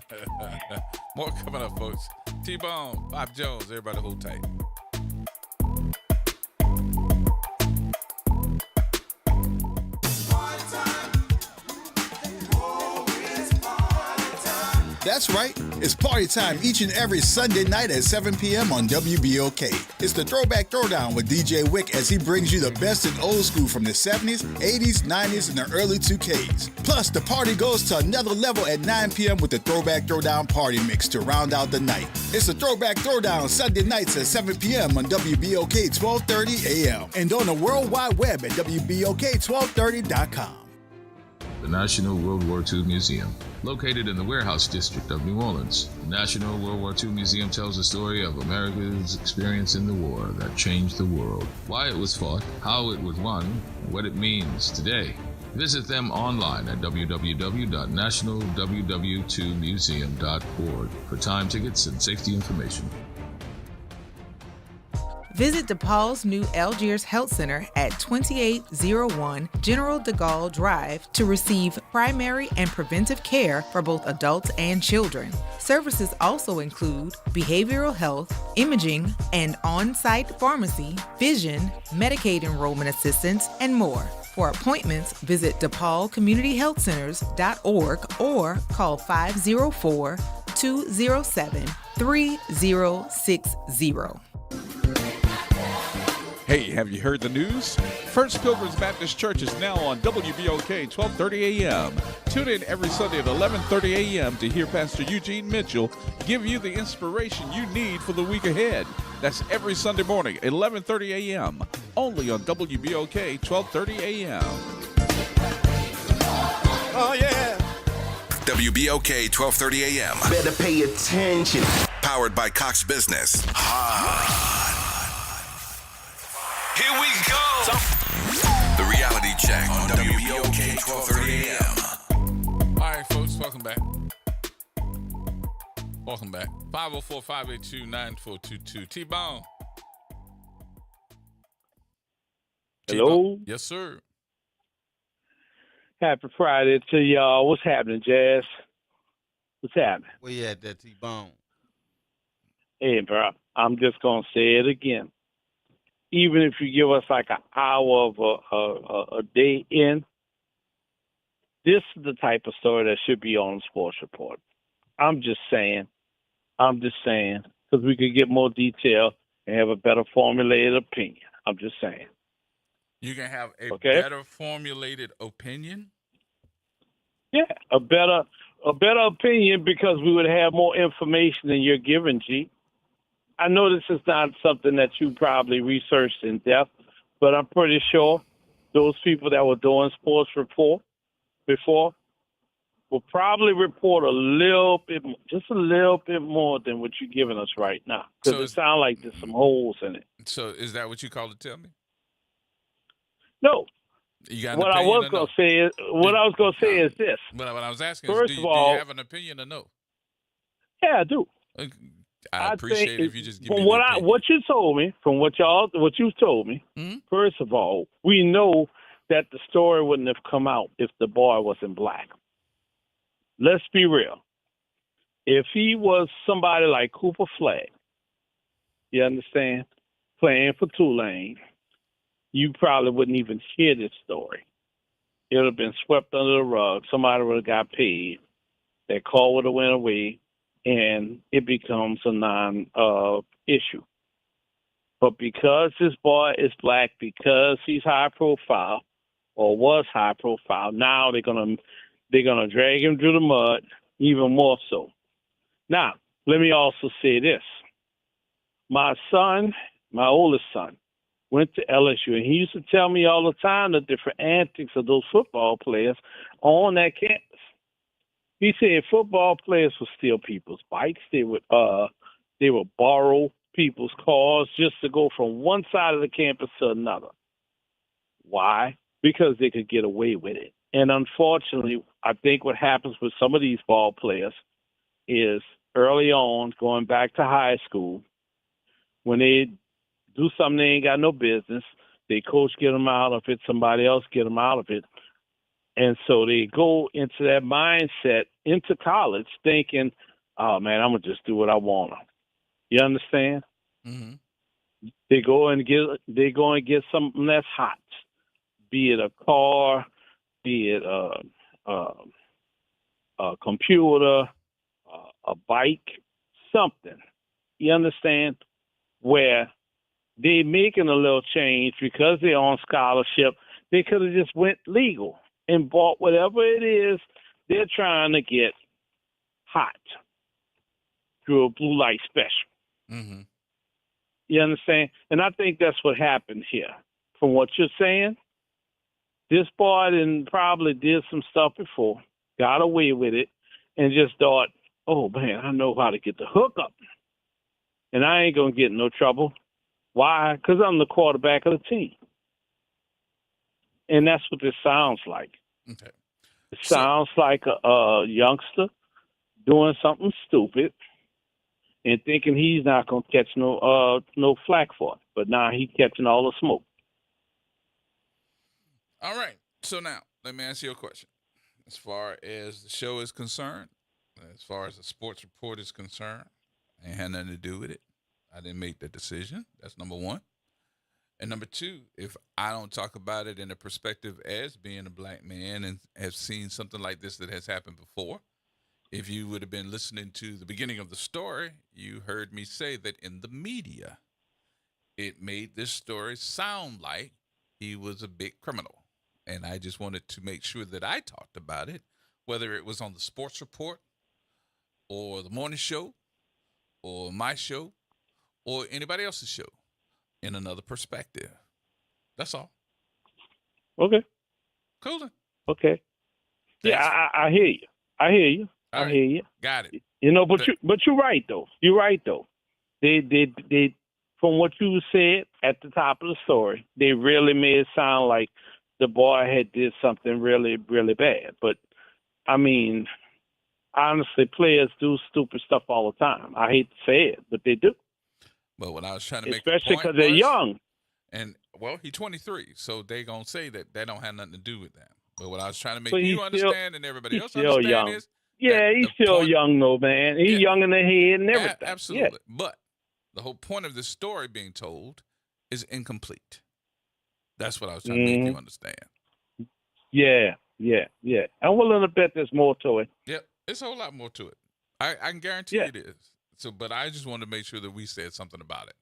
More coming up, folks. T-Bone, Bob Jones, everybody hold tight. That's right. It's party time each and every Sunday night at 7 p.m. on WBOK. It's the Throwback Throwdown with DJ Wick as he brings you the best in old school from the 70s, 80s, 90s, and the early 2Ks. Plus, the party goes to another level at 9 p.m. with the Throwback Throwdown Party Mix to round out the night. It's the Throwback Throwdown Sunday nights at 7 p.m. on WBOK 1230 a.m. and on the World Wide Web at WBOK1230.com. The National World War II Museum. Located in the Warehouse District of New Orleans, the National World War II Museum tells the story of America's experience in the war that changed the world, why it was fought, how it was won, and what it means today. Visit them online at www.nationalww2museum.org for time tickets and safety information. Visit DePaul's new Algiers Health Center at 2801 General de Gaulle Drive to receive primary and preventive care for both adults and children. Services also include behavioral health, imaging, and on-site pharmacy, vision, Medicaid enrollment assistance, and more. For appointments, visit DePaulCommunityHealthCenters.org or call 504-207-3060. Hey, have you heard the news? First Pilgrims Baptist Church is now on WBOK 1230 a.m. Tune in every Sunday at 11:30 a.m. to hear Pastor Eugene Mitchell give you the inspiration you need for the week ahead. That's every Sunday morning, 11:30 a.m. only on WBOK 1230 a.m. Oh, yeah. WBOK 1230 a.m. Better pay attention. Powered by Cox Business. Here we go. The Reality Check on WBOK 1230 a.m. All right, folks, welcome back. Welcome back. 504-582-9422. T-Bone. Hello? Yes, sir. Happy Friday to y'all. What's happening, Jazz? What's happening? Where you at, that T-Bone? Hey, bro, I'm just going to say it again. Even if you give us like an hour of a day in, this is the type of story that should be on the Sports Report. I'm just saying, because we could get more detail and have a better formulated opinion. I'm just saying. You can have a better formulated opinion? Yeah, a better opinion because we would have more information than you're giving, G. I know this is not something that you probably researched in depth, but I'm pretty sure those people that were doing Sports Report before will probably report a little bit, just a little bit more than what you're giving us right now. Because it sounds like there's some holes in it. So is that what you called to tell me? No. You got what I was going to say is this. What I was asking First is, of do all, you have an opinion or no? Yeah, I do. I appreciate it if you just give me what you told me, from what you told me. Mm-hmm. First of all, we know that the story wouldn't have come out if the boy wasn't black. Let's be real. If he was somebody like Cooper Flagg, you understand, playing for Tulane, you probably wouldn't even hear this story. It would have been swept under the rug. Somebody would have got paid. That call would have went away. And it becomes a non-issue. But because this boy is black, because he's high profile or was high profile, now they're gonna drag him through the mud even more so. Now, let me also say this: my oldest son, went to LSU, and he used to tell me all the time the different antics of those football players on that campus. He said football players would steal people's bikes. They would borrow people's cars just to go from one side of the campus to another. Why? Because they could get away with it. And unfortunately, I think what happens with some of these ball players is early on, going back to high school, when they do something they ain't got no business, their coach get them out of it, somebody else get them out of it. And so they go into that mindset into college thinking, oh, man, I'm going to just do what I want. You understand? Mm-hmm. They go and get something that's hot, be it a car, be it a computer, a bike, something. You understand? Where they making a little change because they're on scholarship. They could have just went legal and bought whatever it is they're trying to get hot through a blue light special. Mm-hmm. You understand? And I think that's what happened here. From what you're saying, this boy probably did some stuff before, got away with it, and just thought, oh, man, I know how to get the hookup. And I ain't going to get in no trouble. Why? Because I'm the quarterback of the team. And that's what this sounds like. Okay. It sounds like a youngster doing something stupid and thinking he's not going to catch no flack for it. But now he's catching all the smoke. All right. So now, let me ask you a question. As far as the show is concerned, as far as the sports report is concerned, I ain't had nothing to do with it. I didn't make the decision. That's number one. And number two, if I don't talk about it in a perspective as being a black man and have seen something like this that has happened before, if you would have been listening to the beginning of the story, you heard me say that in the media, it made this story sound like he was a big criminal. And I just wanted to make sure that I talked about it, whether it was on the sports report or the morning show or my show or anybody else's show, in another perspective. That's all. Okay. Cool then. Okay. Yeah, I hear you. I hear you. All right. hear you. Got it. You know, but you're right though. You're right though. They from what you said at the top of the story, they really made it sound like the boy had did something really, really bad. But I mean, honestly, players do stupid stuff all the time. I hate to say it, but they do. But what I was trying to make, especially because they're young. And well, he's 23, so they gonna say that don't have nothing to do with that. But what I was trying to make But you understand and everybody else still understand young. is, yeah, he's still young though, man. He's young in the head and everything. Absolutely. Yeah. But the whole point of this story being told is incomplete. That's what I was trying to make you understand. Yeah. I'm willing to bet there's more to it. Yep, it's a whole lot more to it. I can guarantee it is. So, but I just wanted to make sure that we said something about it.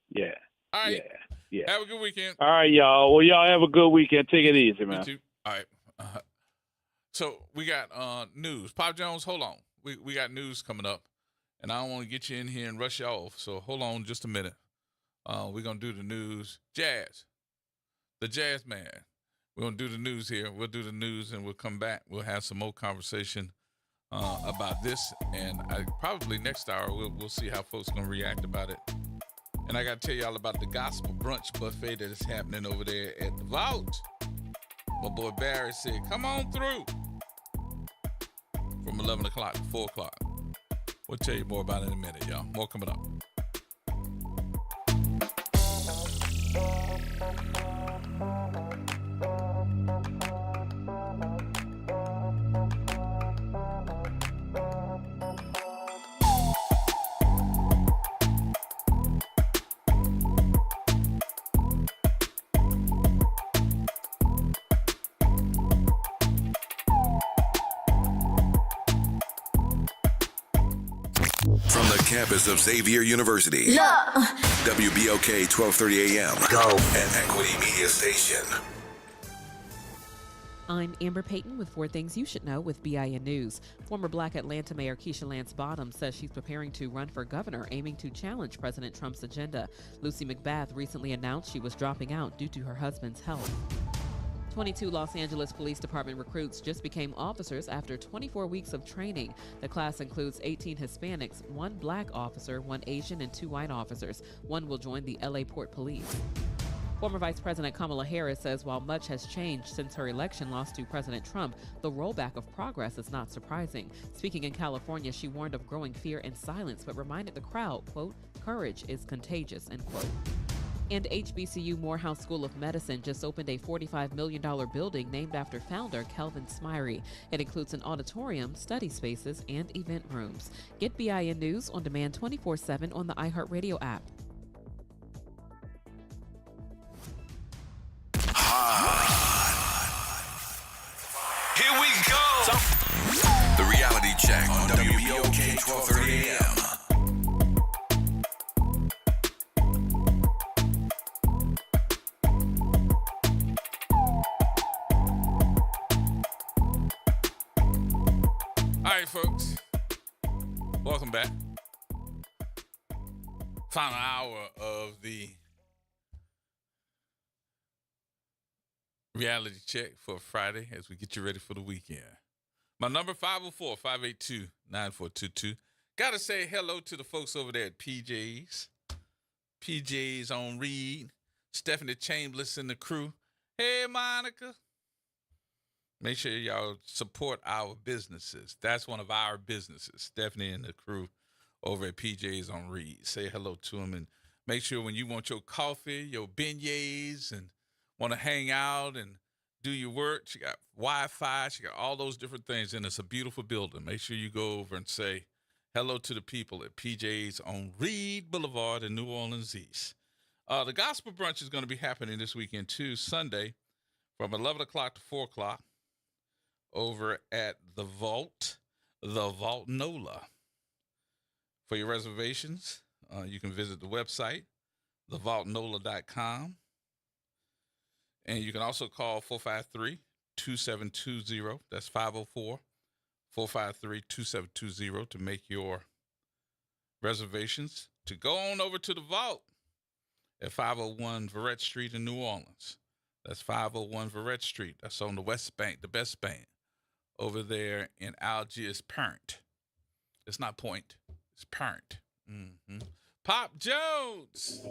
Yeah. All right. Yeah. Have a good weekend. All right, y'all. Well, y'all have a good weekend. Take it easy, man. You too. All right. So we got news. Pop Jones, hold on. We got news coming up, and I don't want to get you in here and rush you off. So hold on just a minute. We're gonna do the news. The Jazz Man. We're gonna do the news here. We'll do the news, and we'll come back. We'll have some more conversation about this, and probably next hour we'll see how folks gonna react about it. And I gotta tell y'all about the gospel brunch buffet that is happening over there at the Vault. My boy Barry said, "Come on through." From 11 o'clock to 4 o'clock. We'll tell you more about it in a minute, y'all. More coming up. From the campus of Xavier University. Yeah. WBOK 1230 AM. Go. An Equity Media Station. I'm Amber Payton with 4 Things You Should Know with BIN News. Former Black Atlanta Mayor Keisha Lance Bottoms says she's preparing to run for governor, aiming to challenge President Trump's agenda. Lucy McBath recently announced she was dropping out due to her husband's health. 22 Los Angeles Police Department recruits just became officers after 24 weeks of training. The class includes 18 Hispanics, 1 black officer, 1 Asian, and 2 white officers. 1 will join the LA Port Police. Former Vice President Kamala Harris says while much has changed since her election loss to President Trump, the rollback of progress is not surprising. Speaking in California, she warned of growing fear and silence, but reminded the crowd, quote, "Courage is contagious," end quote. And HBCU Morehouse School of Medicine just opened a $45 million building named after founder Kelvin Smyre. It includes an auditorium, study spaces, and event rooms. Get BIN News on demand 24/7 on the iHeartRadio app. Here we go. The Reality Check on right, folks. Welcome back. Final hour of the reality check for Friday as we get you ready for the weekend. My number 504-582-9422. Gotta say hello to the folks over there at PJ's. PJ's on Reed. Stephanie Chambliss and the crew. Hey, Monica. Make sure y'all support our businesses. That's one of our businesses. Stephanie and the crew over at PJ's on Reed. Say hello to them and make sure when you want your coffee, your beignets, and want to hang out and do your work, she got Wi-Fi, she got all those different things, and it's a beautiful building. Make sure you go over and say hello to the people at PJ's on Reed Boulevard in New Orleans East. The gospel brunch is going to be happening this weekend too, Sunday from 11 o'clock to 4 o'clock over at the Vault NOLA. For your reservations, you can visit the website, thevaultnola.com. And you can also call 453-2720. That's 504-453-2720 to make your reservations to go on over to the Vault at 501 Verrett Street in New Orleans. That's 501 Verrett Street. That's on the West Bank, the Best Bank, over there in Algiers, Parent. It's not Point. It's Parent. Mm-hmm. Pop Jones.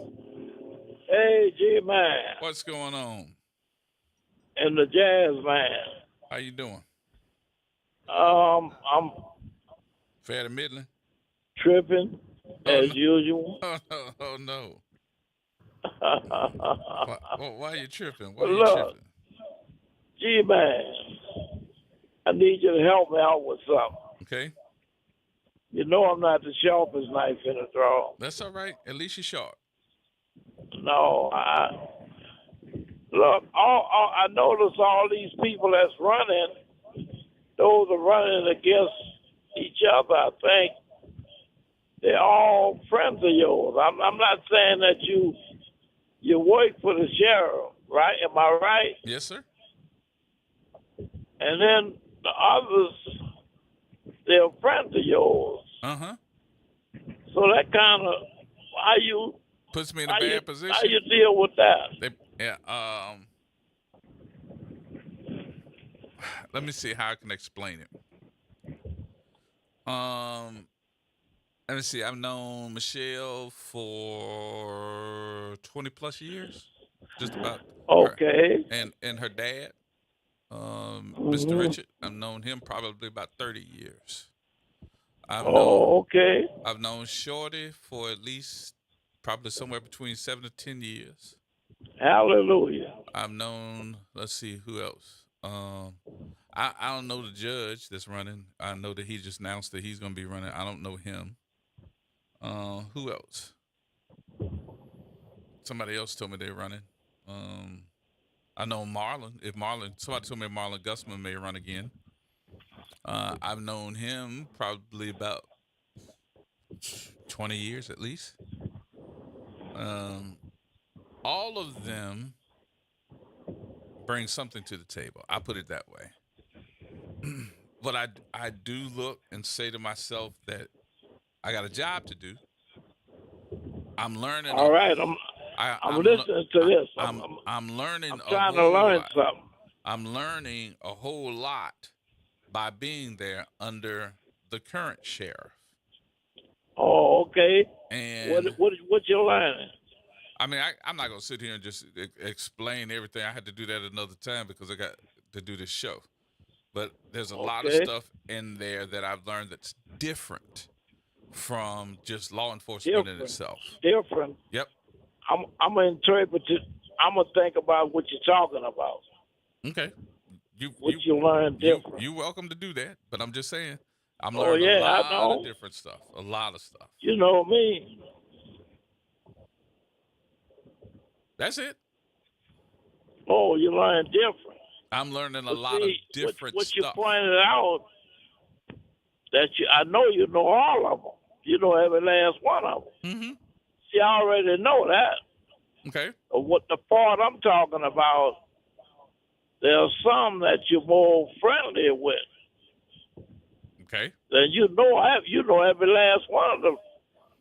Hey, G-Man. What's going on? And the Jazz Man. How you doing? I'm fair to middling. Tripping as usual. Oh no. Why are you tripping? Why are you Look, tripping? G-Man, I need you to help me out with something. Okay. You know I'm not the sharpest knife in the drawer. That's all right. At least you're sharp. No, look, I notice all these people that's running, those are running against each other, I think. They're all friends of yours. I'm not saying that you work for the sheriff, right? Am I right? Yes, sir. And then the others, they're friends of yours. Uh-huh. So that kind of, how you... Puts me in a bad position. How you deal with that? Let me see how I can explain it. Let me see. I've known Michelle for 20 plus years, just about. Okay. And her dad, Mr. Richard, I've known him probably about 30 years. Okay. I've known Shorty for at least probably somewhere between 7 to 10 years. Hallelujah. I've known, let's see, who else? I don't know the judge that's running. I know that he just announced that he's going to be running. I don't know him. Who else? Somebody else told me they're running. I know Marlon. Somebody told me Marlon Gusman may run again. I've known him probably about 20 years at least. All of them bring something to the table. I put it that way. But I do look and say to myself that I got a job to do. I'm learning. All right, I'm listening to this. I'm learning. I'm trying to learn something. I'm learning a whole lot by being there under the current sheriff. Oh, okay. And what you learning? I mean, I'm not gonna sit here and just explain everything. I had to do that another time because I got to do this show. But there's a lot of stuff in there that I've learned that's different from just law enforcement in itself. Different. Yep. I'm gonna interpret it. I'm gonna think about what you're talking about. Okay. You learn different. You're welcome to do that, but I'm just saying I'm learning a lot of different stuff. A lot of stuff. You know me. That's it. Oh, you learn different. I'm learning a lot of different what stuff. You pointed out that I know you know all of them. You know every last one of them. Mm-hmm. See, I already know that. Okay. What the part I'm talking about, there are some that you're more friendly with. Okay. Then you know every last one of them.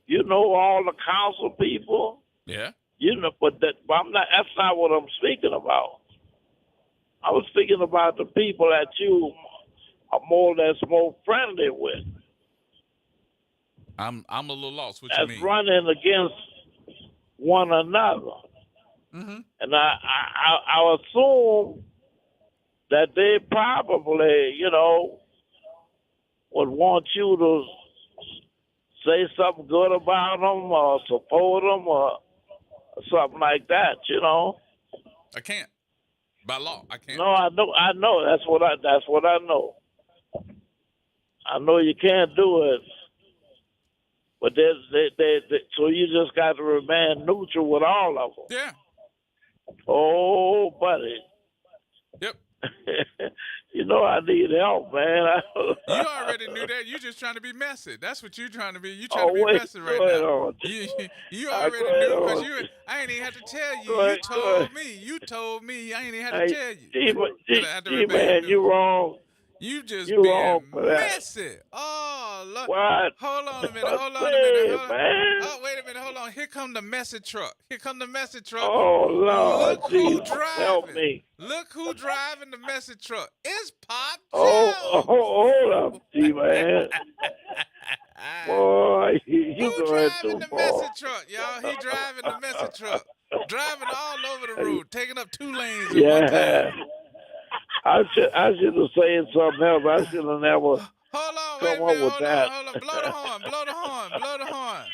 You know all the council people. Yeah. You know, but I'm not. That's not what I'm speaking about. I was speaking about the people that you are more friendly with. I'm a little lost. What you That's mean? running against one another. Mm-hmm. And I assume that they probably, would want you to say something good about them or support them or something like that, I can't. By law, I can't. No, I know. That's what I know. I know you can't do it. But so you just got to remain neutral with all of them. Yeah. Oh, buddy. Yep. I need help, man. You already knew that. You just trying to be messy. That's what you're trying to be. You trying to be messy right now. You already knew because I ain't even have to tell you. You told me. I ain't even have to tell you. Man, you wrong. You just you being wrong for that. messy. Oh, look. What? Hold on a minute. Man. Oh, wait a minute. Hold on. Here come the message truck. Oh, Lord. Look who Jesus, driving. help me. Look who driving the message truck. It's Pop Jones. Hold up, G-Man. Boy, you going too the far. message truck, y'all. He driving the message truck. Driving all over the road, taking up 2 lanes at one time. I should have said something else. I should have never Hold on, come wait a up minute. with that. Hold on. Blow the horn.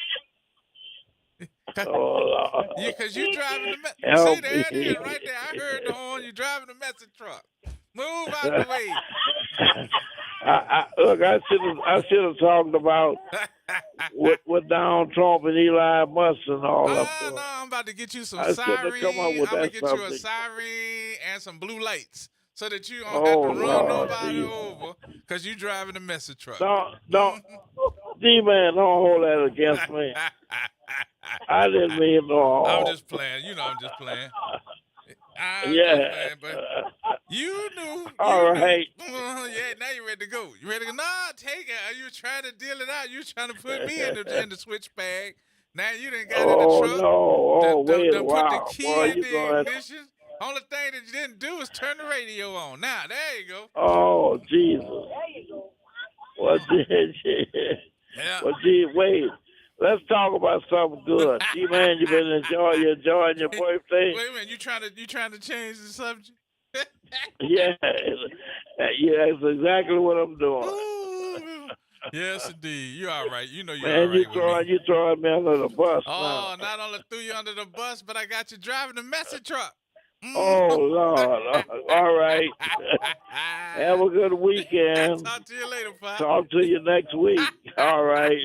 Oh, Lord. Because you driving the message. Help See, there it me. is, right there. I heard the horn. You driving the message truck. Move out the way. Look, I should have talked about with Donald Trump and Eli Musk and all of them. No, I'm about to get you some I should have siren. come up with I'm going that to get you a subject. siren and some blue lights so that you don't have to run Lord, nobody Jesus. over because you driving the message truck. Don't, D-Man, don't hold that against me. I didn't mean no harm. I'm just playing. I'm just playing. Yeah. But you knew. All right. Yeah, now you're ready to go. You ready to go? No, take it. Are you trying to deal it out? You trying to put me in the switch bag. Now you done got in the truck. No. Wait a Put while. the key Boy, in you the gonna... ignition. Only thing that you didn't do is turn the radio on. Now, there you go. Oh, Jesus. Well, gee, wait. Let's talk about something good. G-Man, you been enjoying your birthday? Wait a minute, you trying to change the subject? Yeah, that's exactly what I'm doing. Yes, indeed. You all right. You know you're Man, all right. you throwing me under the bus Oh, now. not only threw you under the bus, but I got you driving the message truck. Oh, Lord. All right. Have a good weekend. Talk to you later, Pop. Talk to you next week. All right.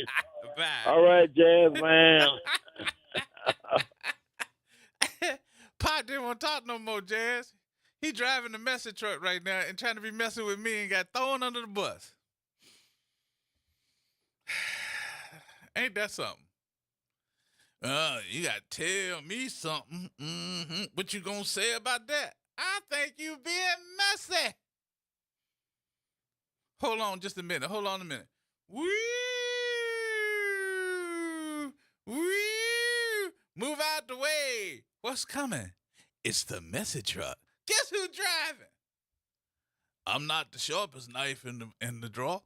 Bye. All right, Jazz Man. Pop didn't want to talk no more, Jazz. He driving the message truck right now and trying to be messing with me and got thrown under the bus. Ain't that something? You got to tell me something. Mm-hmm. What you going to say about that? I think you being messy. Hold on just a minute. Woo! Move out the way. What's coming? It's the message truck. Guess who's driving? I'm not the sharpest knife in the drawer.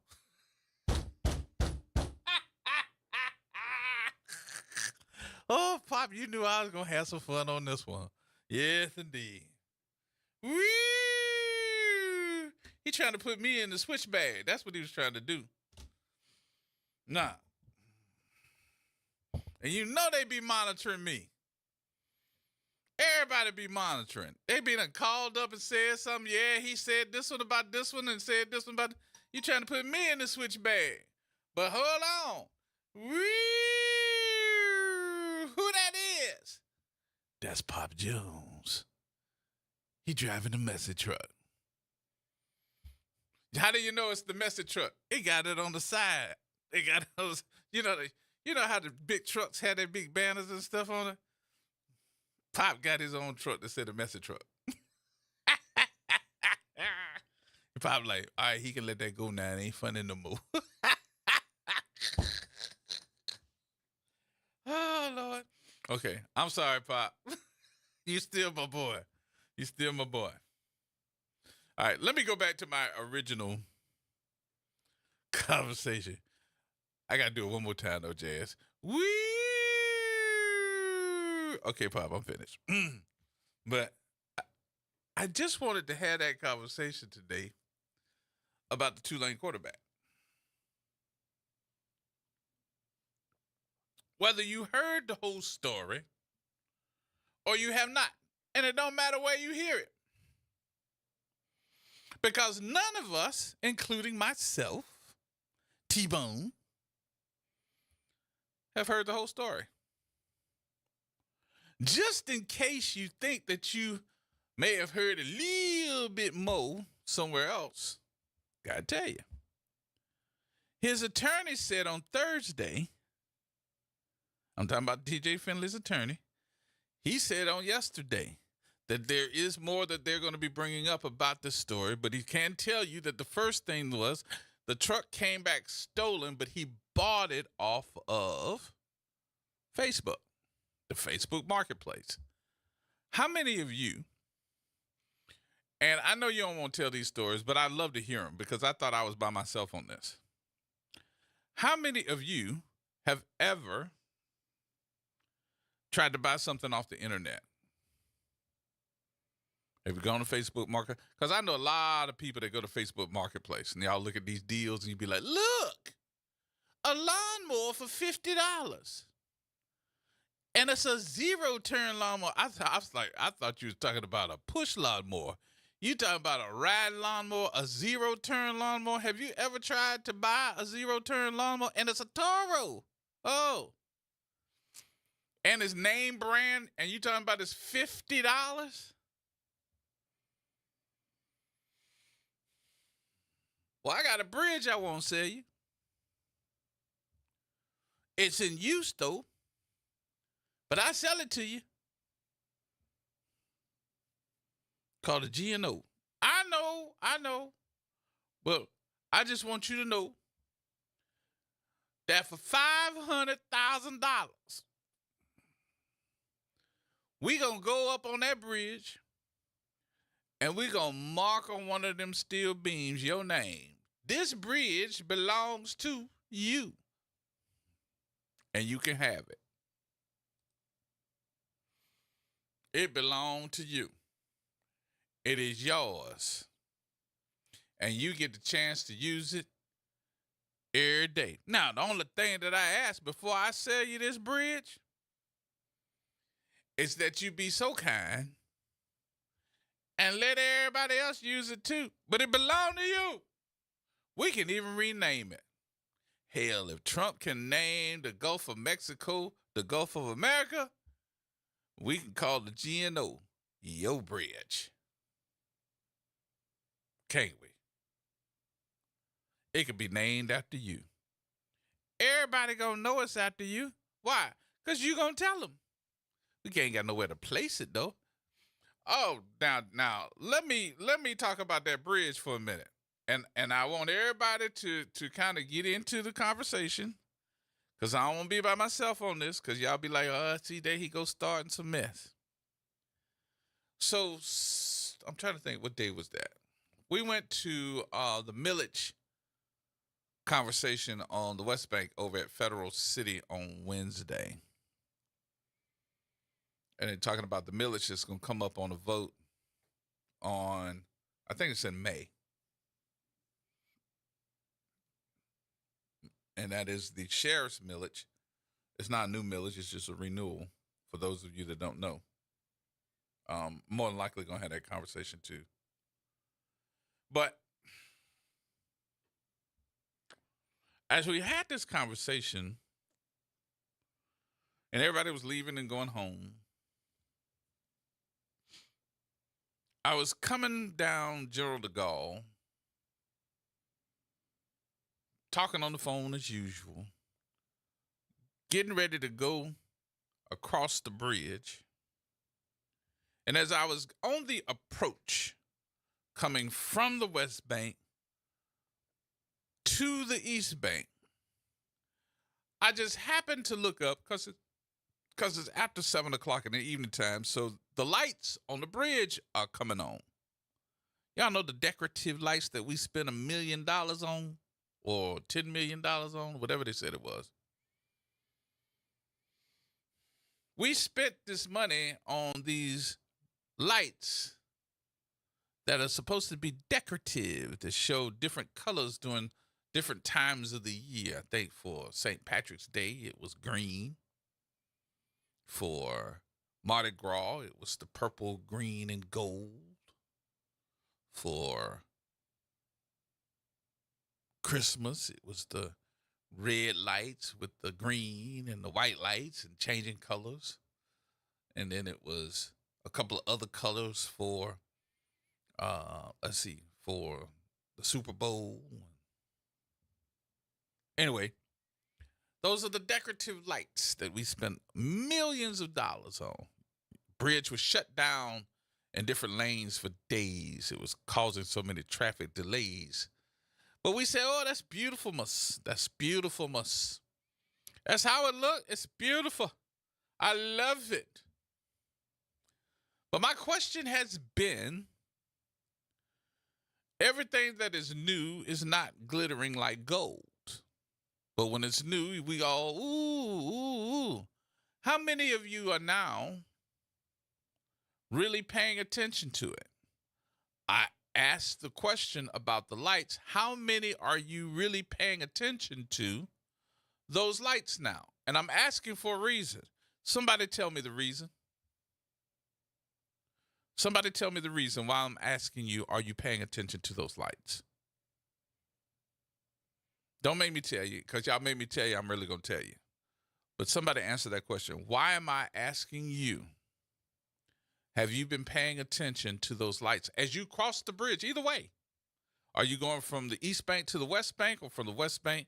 Oh, Pop, you knew I was going to have some fun on this one. Yes, indeed. Woo! He trying to put me in the switch bag. That's what he was trying to do. Nah. And you know they be monitoring me. Everybody be monitoring. They be done called up and said something. Yeah, he said this one about this one and said this one about... You trying to put me in the switch bag. But hold on. Woo! Who that is? That's Pop Jones. He driving the message truck. How do you know it's the message truck? He got it on the side. They got those, you know how the big trucks had their big banners and stuff on it? Pop got his own truck that said the message truck. Probably like, all right, he can let that go now. It ain't funny no more. Oh, Lord. Okay. I'm sorry, Pop. You still my boy. You still my boy. All right. Let me go back to my original conversation. I got to do it one more time, though, Jazz. Woo! Okay, Pop, I'm finished. But I just wanted to have that conversation today about the Tulane quarterback. Whether you heard the whole story or you have not, and it don't matter where you hear it. Because none of us, including myself, T-Bone, have heard the whole story. Just in case you think that you may have heard a little bit more somewhere else, gotta tell you. His attorney said on Thursday, I'm talking about DJ Finley's attorney, he said on yesterday that there is more that they're going to be bringing up about this story, but he can tell you that the first thing was the truck came back stolen, but he bought it off of Facebook, the Facebook marketplace. How many of you, and I know you don't want to tell these stories, but I'd love to hear them because I thought I was by myself on this. How many of you have ever tried to buy something off the internet? Have you gone to Facebook Market? Because I know a lot of people that go to Facebook Marketplace and y'all look at these deals and you be like, look, a lawnmower for $50. And it's a zero-turn lawnmower. I thought you was talking about a push lawnmower. You talking about a ride lawnmower, a zero-turn lawnmower. Have you ever tried to buy a zero-turn lawnmower? And it's a Toro. Oh. And it's name brand, and you talking about it's $50? Well, I got a bridge I want to sell you. It's in use, though. But I sell it to you. Called a G&O. I know. But I just want you to know that for $500,000, we going to go up on that bridge and we going to mark on one of them steel beams your name. This bridge belongs to you. And you can have it. It belonged to you. It is yours. And you get the chance to use it every day. Now, the only thing that I ask before I sell you this bridge is that you be so kind and let everybody else use it too. But it belongs to you. We can even rename it. Hell, if Trump can name the Gulf of Mexico the Gulf of America, we can call the G&O your bridge. Can't we? It could be named after you. Everybody gonna know it's after you. Why? Because you gonna tell them. We can't got nowhere to place it, though. Oh, now, let me talk about that bridge for a minute. And I want everybody to kind of get into the conversation, because I don't want to be by myself on this, because y'all be like, oh, see, there he goes starting some mess. So I'm trying to think, what day was that? We went to the millage conversation on the West Bank over at Federal City on Wednesday. And they're talking about the millage that's going to come up on a vote on, I think it's in May. And that is the sheriff's millage. It's not a new millage, it's just a renewal for those of you that don't know. More than likely going to have that conversation too. But as we had this conversation and everybody was leaving and going home, I was coming down General de Gaulle, talking on the phone as usual, getting ready to go across the bridge. And as I was on the approach coming from the West Bank to the East Bank. I just happened to look up because it's after 7 o'clock in the evening time, so the lights on the bridge are coming on. Y'all know the decorative lights that we spent $1 million on or $10 million on, whatever they said it was. We spent this money on these lights that are supposed to be decorative, to show different colors during different times of the year. I think for St. Patrick's Day, it was green. For Mardi Gras, it was the purple, green, and gold. For Christmas, it was the red lights with the green and the white lights and changing colors. And then it was a couple of other colors for, for the Super Bowl. Anyway, those are the decorative lights that we spent millions of dollars on. Bridge was shut down in different lanes for days. It was causing so many traffic delays. But we said, oh, that's beautiful-muss. That's beautiful-muss. That's how it looked. It's beautiful. I love it. But my question has been, everything that is new is not glittering like gold. But when it's new, we all, ooh. How many of you are now really paying attention to it? I asked the question about the lights. How many are you really paying attention to those lights now? And I'm asking for a reason. Somebody tell me the reason. Somebody tell me the reason why I'm asking you, are you paying attention to those lights? Don't make me tell you, because y'all made me tell you, I'm really going to tell you. But somebody answer that question. Why am I asking you? Have you been paying attention to those lights as you cross the bridge? Either way. Are you going from the East Bank to the West Bank or from the West Bank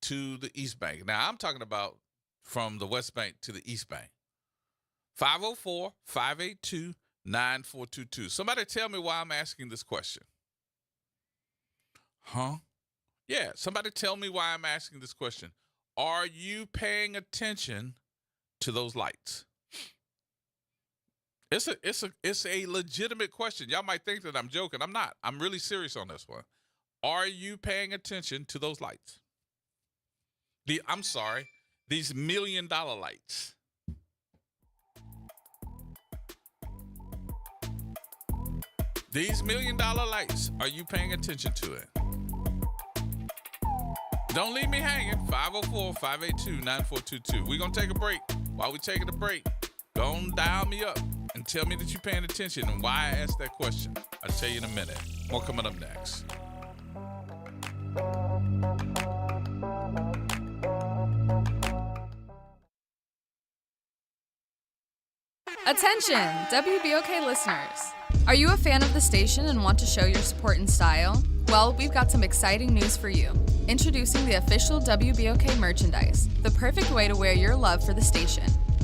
to the East Bank? Now, I'm talking about from the West Bank to the East Bank. 504-582-9422. Somebody tell me why I'm asking this question. Huh? Yeah, somebody tell me why I'm asking this question. Are you paying attention to those lights? It's a legitimate question. Y'all might think that I'm joking. I'm not. I'm really serious on this one. Are you paying attention to those lights? These $1 million lights. These $1 million lights, are you paying attention to it? Don't leave me hanging. 504-582-9422. We're going to take a break. While we're taking a break, go on, dial me up and tell me that you're paying attention and why I asked that question. I'll tell you in a minute. More coming up next. Attention, WBOK listeners. Are you a fan of the station and want to show your support in style? Well, we've got some exciting news for you. Introducing the official WBOK merchandise, the perfect way to wear your love for the station.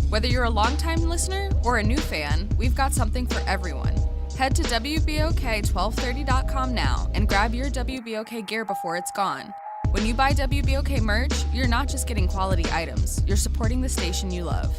Whether you're a longtime listener or a new fan, we've got something for everyone. Head to WBOK1230.com now and grab your WBOK gear before it's gone. When you buy WBOK merch, you're not just getting quality items, you're supporting the station you love.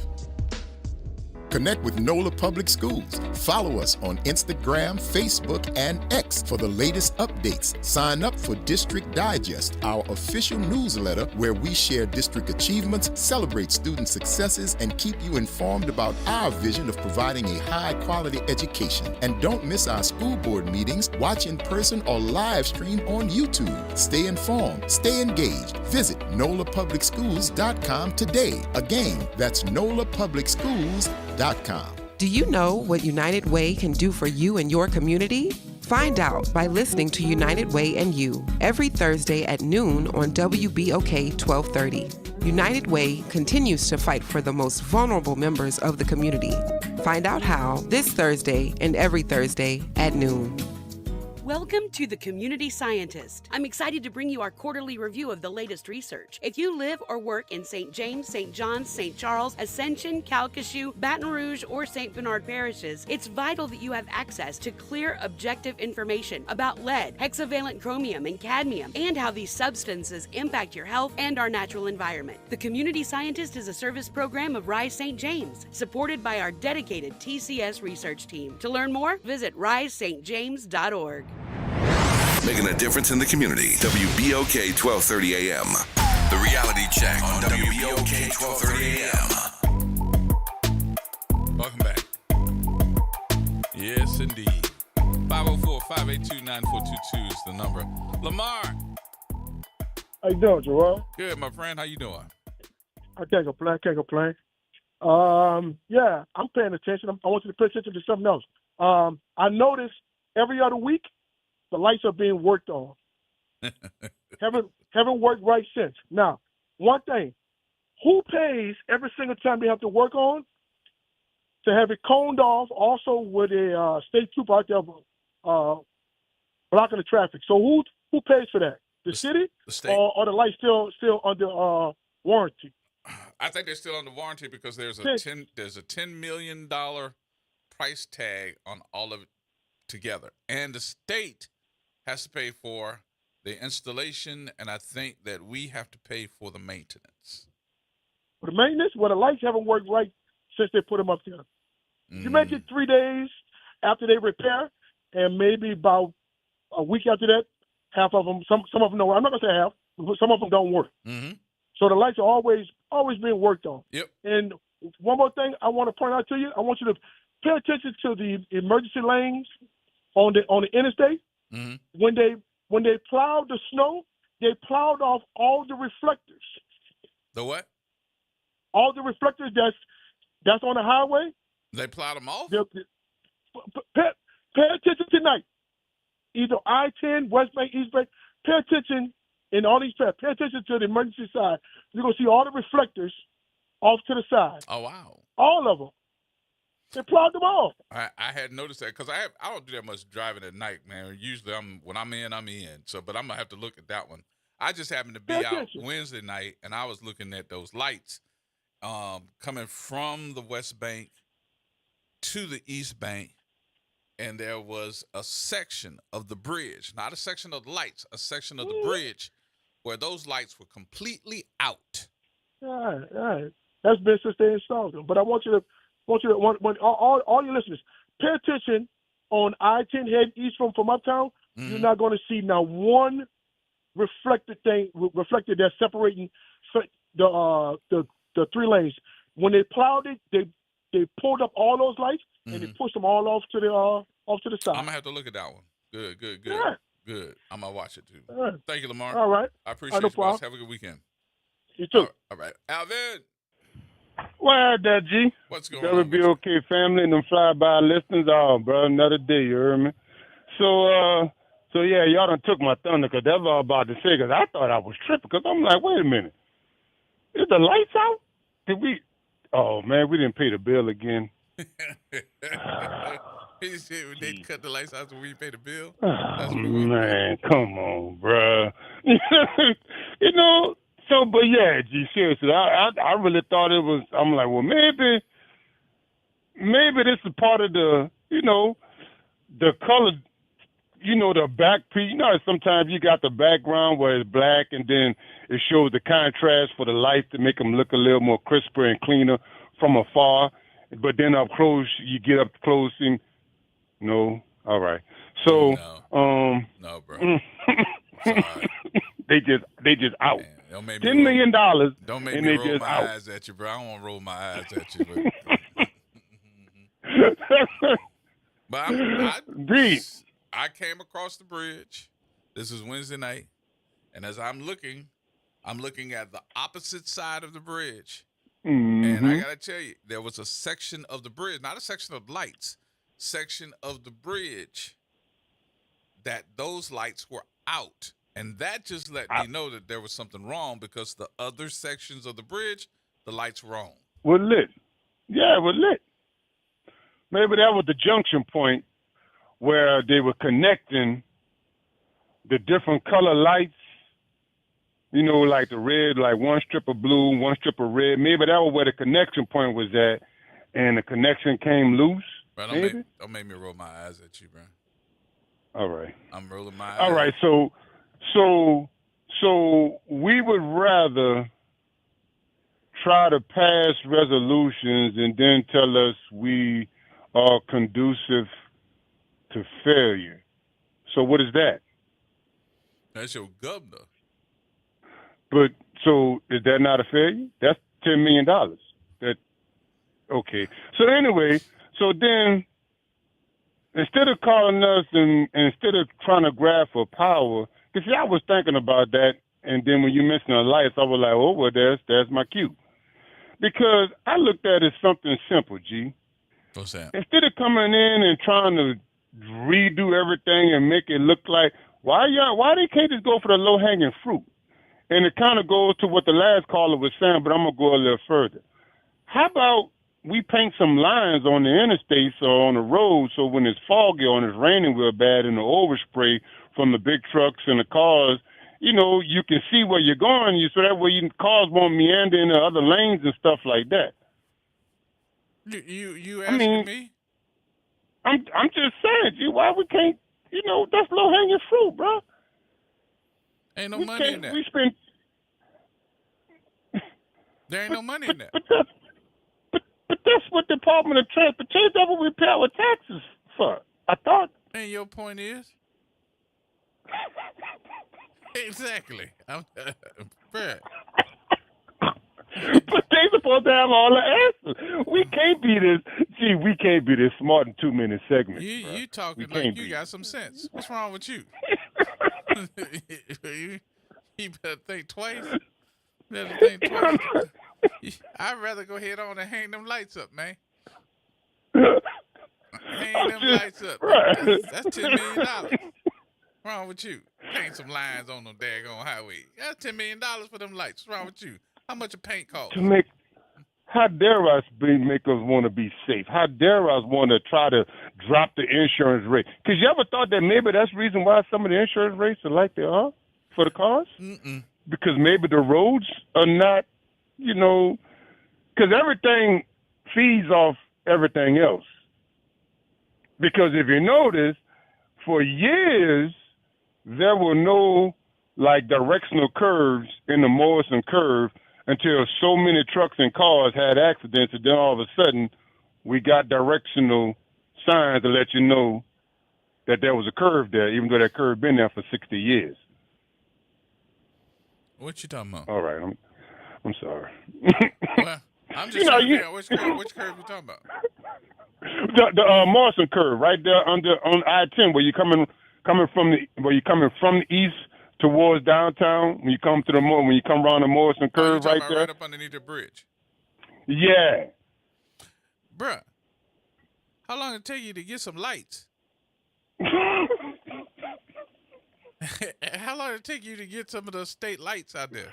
Connect with NOLA Public Schools. Follow us on Instagram, Facebook, and X for the latest updates. Sign up for District Digest, our official newsletter where we share district achievements, celebrate student successes, and keep you informed about our vision of providing a high-quality education. And don't miss our school board meetings. Watch in person or live stream on YouTube. Stay informed. Stay engaged. Visit NOLAPublicSchools.com today. Again, that's NOLAPublicSchools.com. Do you know what United Way can do for you and your community? Find out by listening to United Way and You every Thursday at noon on WBOK 1230. United Way continues to fight for the most vulnerable members of the community. Find out how this Thursday and every Thursday at noon. Welcome to The Community Scientist. I'm excited to bring you our quarterly review of the latest research. If you live or work in St. James, St. John's, St. Charles, Ascension, Calcasieu, Baton Rouge, or St. Bernard parishes, it's vital that you have access to clear, objective information about lead, hexavalent chromium, and cadmium, and how these substances impact your health and our natural environment. The Community Scientist is a service program of Rise St. James, supported by our dedicated TCS research team. To learn more, visit risestjames.org. Making a difference in the community. WBOK 1230 AM. The Reality Check on WBOK 1230 AM. Welcome back. Yes, indeed. 504-582-9422 is the number. Lamar. How you doing, Gerard? Good, my friend. How you doing? I can't complain. Yeah, I'm paying attention. I want you to pay attention to something else. I notice every other week the lights are being worked on. haven't worked right since. Now, one thing, who pays every single time they have to work on to have it coned off, also with a state trooper out there blocking the traffic? So who pays for that? The city, the state, or the lights still under warranty? I think they're still under warranty because there's a $10 million price tag on all of it together, and the state has to pay for the installation, and I think that we have to pay for the maintenance. For the maintenance? Well, the lights haven't worked right since they put them up there. You make it 3 days after they repair, and maybe about a week after that, half of them, some of them don't. I'm not gonna say half, but some of them don't work. Mm-hmm. So the lights are always being worked on. Yep. And one more thing I want to point out to you, I want you to pay attention to the emergency lanes on the interstate. Mm-hmm. When they plowed the snow, they plowed off all the reflectors. The what? All the reflectors that's on the highway. They plowed them off? Pay attention tonight. Either I-10, West Bank, East Bank. Pay attention in all these paths. Pay attention to the emergency side. You're going to see all the reflectors off to the side. Oh, wow. All of them. They plowed them off. I hadn't noticed that because I don't do that much driving at night, man. Usually when I'm in. So, but I'm going to have to look at that one. I just happened to be out Wednesday night, and I was looking at those lights coming from the West Bank to the East Bank, and there was a section of the bridge, not a section of the lights, a section of the bridge where those lights were completely out. All right. That's been since they installed them. But I want you to all your listeners, pay attention on I-10 heading east from uptown. Mm-hmm. You're not going to see now one reflected that's separating the three lanes. When they plowed it, they pulled up all those lights and they pushed them all off to the side. I'm gonna have to look at that one. Good. Yeah. Good. I'm gonna watch it too. Right. Thank you, Lamar. All right. I appreciate you, boss. Have a good weekend. You too. All right. Alvin. Well, that G. What's going on? WBOK family and them fly-by listeners. Oh, bro, another day, you heard me? So yeah, y'all done took my thunder because that's all about to say, because I thought I was tripping because I'm like, wait a minute. Is the lights out? Oh, man, we didn't pay the bill again. He said they cut the lights out so we pay the bill? Oh, man, come on, bro. But yeah, G, seriously, I really thought it was, I'm like, well, maybe this is part of the color, the back piece. Sometimes you got the background where it's black and then it shows the contrast for the lights to make them look a little more crisper and cleaner from afar. But then up close, you get up close and, no, all right. So, no, bro. They just out. Man, $10 million. Don't make me roll my eyes at you, bro. I don't want to roll my eyes at you. But I came across the bridge. This is Wednesday night. And as I'm looking at the opposite side of the bridge. Mm-hmm. And I got to tell you, there was a section of the bridge, not a section of lights, section of the bridge that those lights were out. And that just let me know that there was something wrong because the other sections of the bridge, the lights were on. Were lit. Yeah, it was lit. Maybe that was the junction point where they were connecting the different color lights. You know, like the red, like one strip of blue, one strip of red. Maybe that was where the connection point was at, and the connection came loose. Bro, maybe? don't make me roll my eyes at you, bro. All right. I'm rolling my eyes. All right. So we would rather try to pass resolutions and then tell us we are conducive to failure. So what is that? That's your governor. But so is that not a failure? That's $10 million. Okay. So anyway, so then instead of calling us and instead of trying to grab for power, because I was thinking about that, and then when you mentioned the lights, I was like, oh well, there's my cue. Because I looked at it as something simple, G. What's that? Instead of coming in and trying to redo everything and make it look like why they can't just go for the low hanging fruit? And it kind of goes to what the last caller was saying, but I'm gonna go a little further. How about we paint some lines on the interstates or on the road so when it's foggy or it's raining real bad and the overspray from the big trucks and the cars, you know, you can see where you're going, so that way cars won't meander into other lanes and stuff like that. You asking me? I'm just saying, G, why we can't, you know, that's low hanging fruit, bro. Ain't no money in that. We spend. There ain't no money in that. But that's what the Department of Transportation, that's what we pay our taxes for. I thought. And your point is? Exactly. Brad. But they supposed to have all the answers. We can't be this smart in 2-minute segments. You talking like you got some sense. What's wrong with you? You better think twice. I'd rather go ahead on and hang them lights up, man. Hang them lights up. That's $10 million. What's wrong with you? Paint some lines on them daggone highway. That's $10 million for them lights. What's wrong with you? How much a paint cost? How dare us make us want to be safe? How dare us want to try to drop the insurance rate? Because you ever thought that maybe that's the reason why some of the insurance rates are like they are for the cars? Mm-mm. Because maybe the roads are not, you know, because everything feeds off everything else. Because if you notice, for years, there were no, like, directional curves in the Morrison curve until so many trucks and cars had accidents, and then all of a sudden, we got directional signs to let you know that there was a curve there, even though that curve been there for 60 years. What you talking about? All right, I'm sorry. Well, I'm just trying to figure out which curve you talking about. The Morrison curve, right there on I-10, where you're coming from the east towards downtown. When you come to when you come around the Morrison curve, right there, right up underneath the bridge. Yeah, bruh. How long it take you to get some lights? How long it take you to get some of the state lights out there?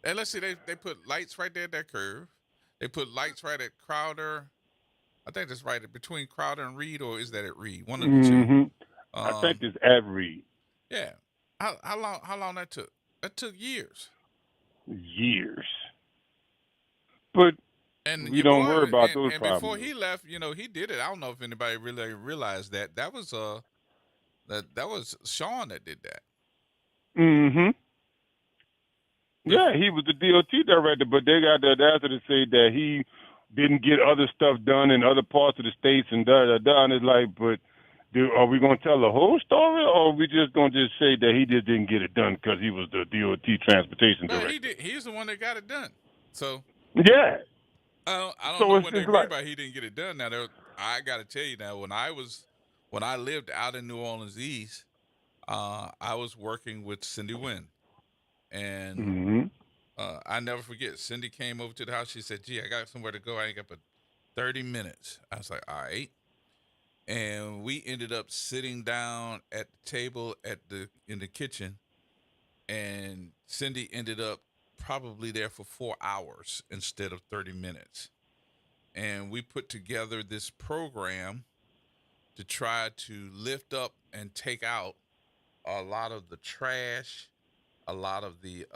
And let's see, they put lights right there at that curve. They put lights right at Crowder. I think that's right between Crowder and Reed, or is that at Reed? One of the two. I think it's at Reed. Yeah. How long that took? That took years. Years. But we don't worry about those and problems. Before he left, you know, he did it. I don't know if anybody really realized that. That was that was Sean that did that. Mm-hmm. Yeah, he was the DOT director, but they got the audacity to say that he didn't get other stuff done in other parts of the states and da-da-da. And it's like, but are we going to tell the whole story, or are we just going to just say that he just didn't get it done because he was the DOT transportation director? He did. He's the one that got it done. So yeah. I don't know what they mean by he didn't get it done. Now, I got to tell you now, when I lived out in New Orleans East, I was working with Cindy Wynn. And I never forget, Cindy came over to the house. She said, gee, I got somewhere to go. I ain't got but 30 minutes. I was like, all right. And we ended up sitting down at the table in the kitchen. And Cindy ended up probably there for 4 hours instead of 30 minutes. And we put together this program to try to lift up and take out a lot of the trash, a lot of the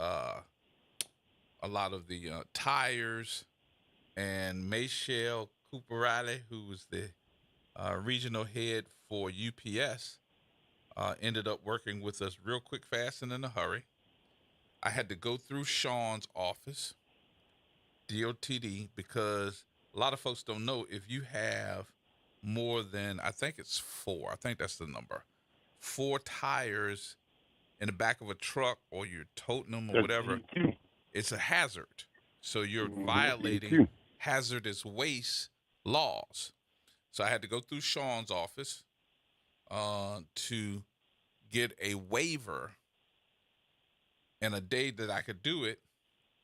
tires, and Michelle Cooperale, who was the regional head for UPS, ended up working with us real quick, fast, and in a hurry. I had to go through Sean's office, DOTD, because a lot of folks don't know if you have more than, I think it's 4, I think that's the number, 4 tires in the back of a truck, or you're toting them or whatever, it's a hazard. So you're violating hazardous waste laws. So I had to go through Sean's office to get a waiver and a day that I could do it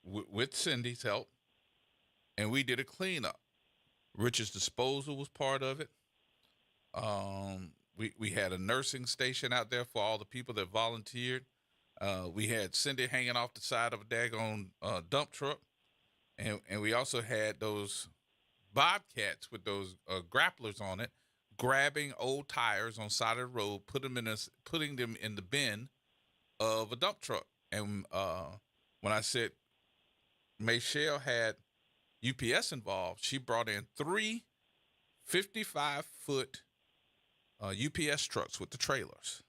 with Cindy's help. And we did a cleanup. Rich's Disposal was part of it. We had a nursing station out there for all the people that volunteered. We had Cindy hanging off the side of a daggone dump truck. And we also had those bobcats with those grapplers on it, grabbing old tires on side of the road, putting them in the bin of a dump truck. And when I said Michelle had UPS involved, she brought in 3 55-foot UPS trucks with the trailers.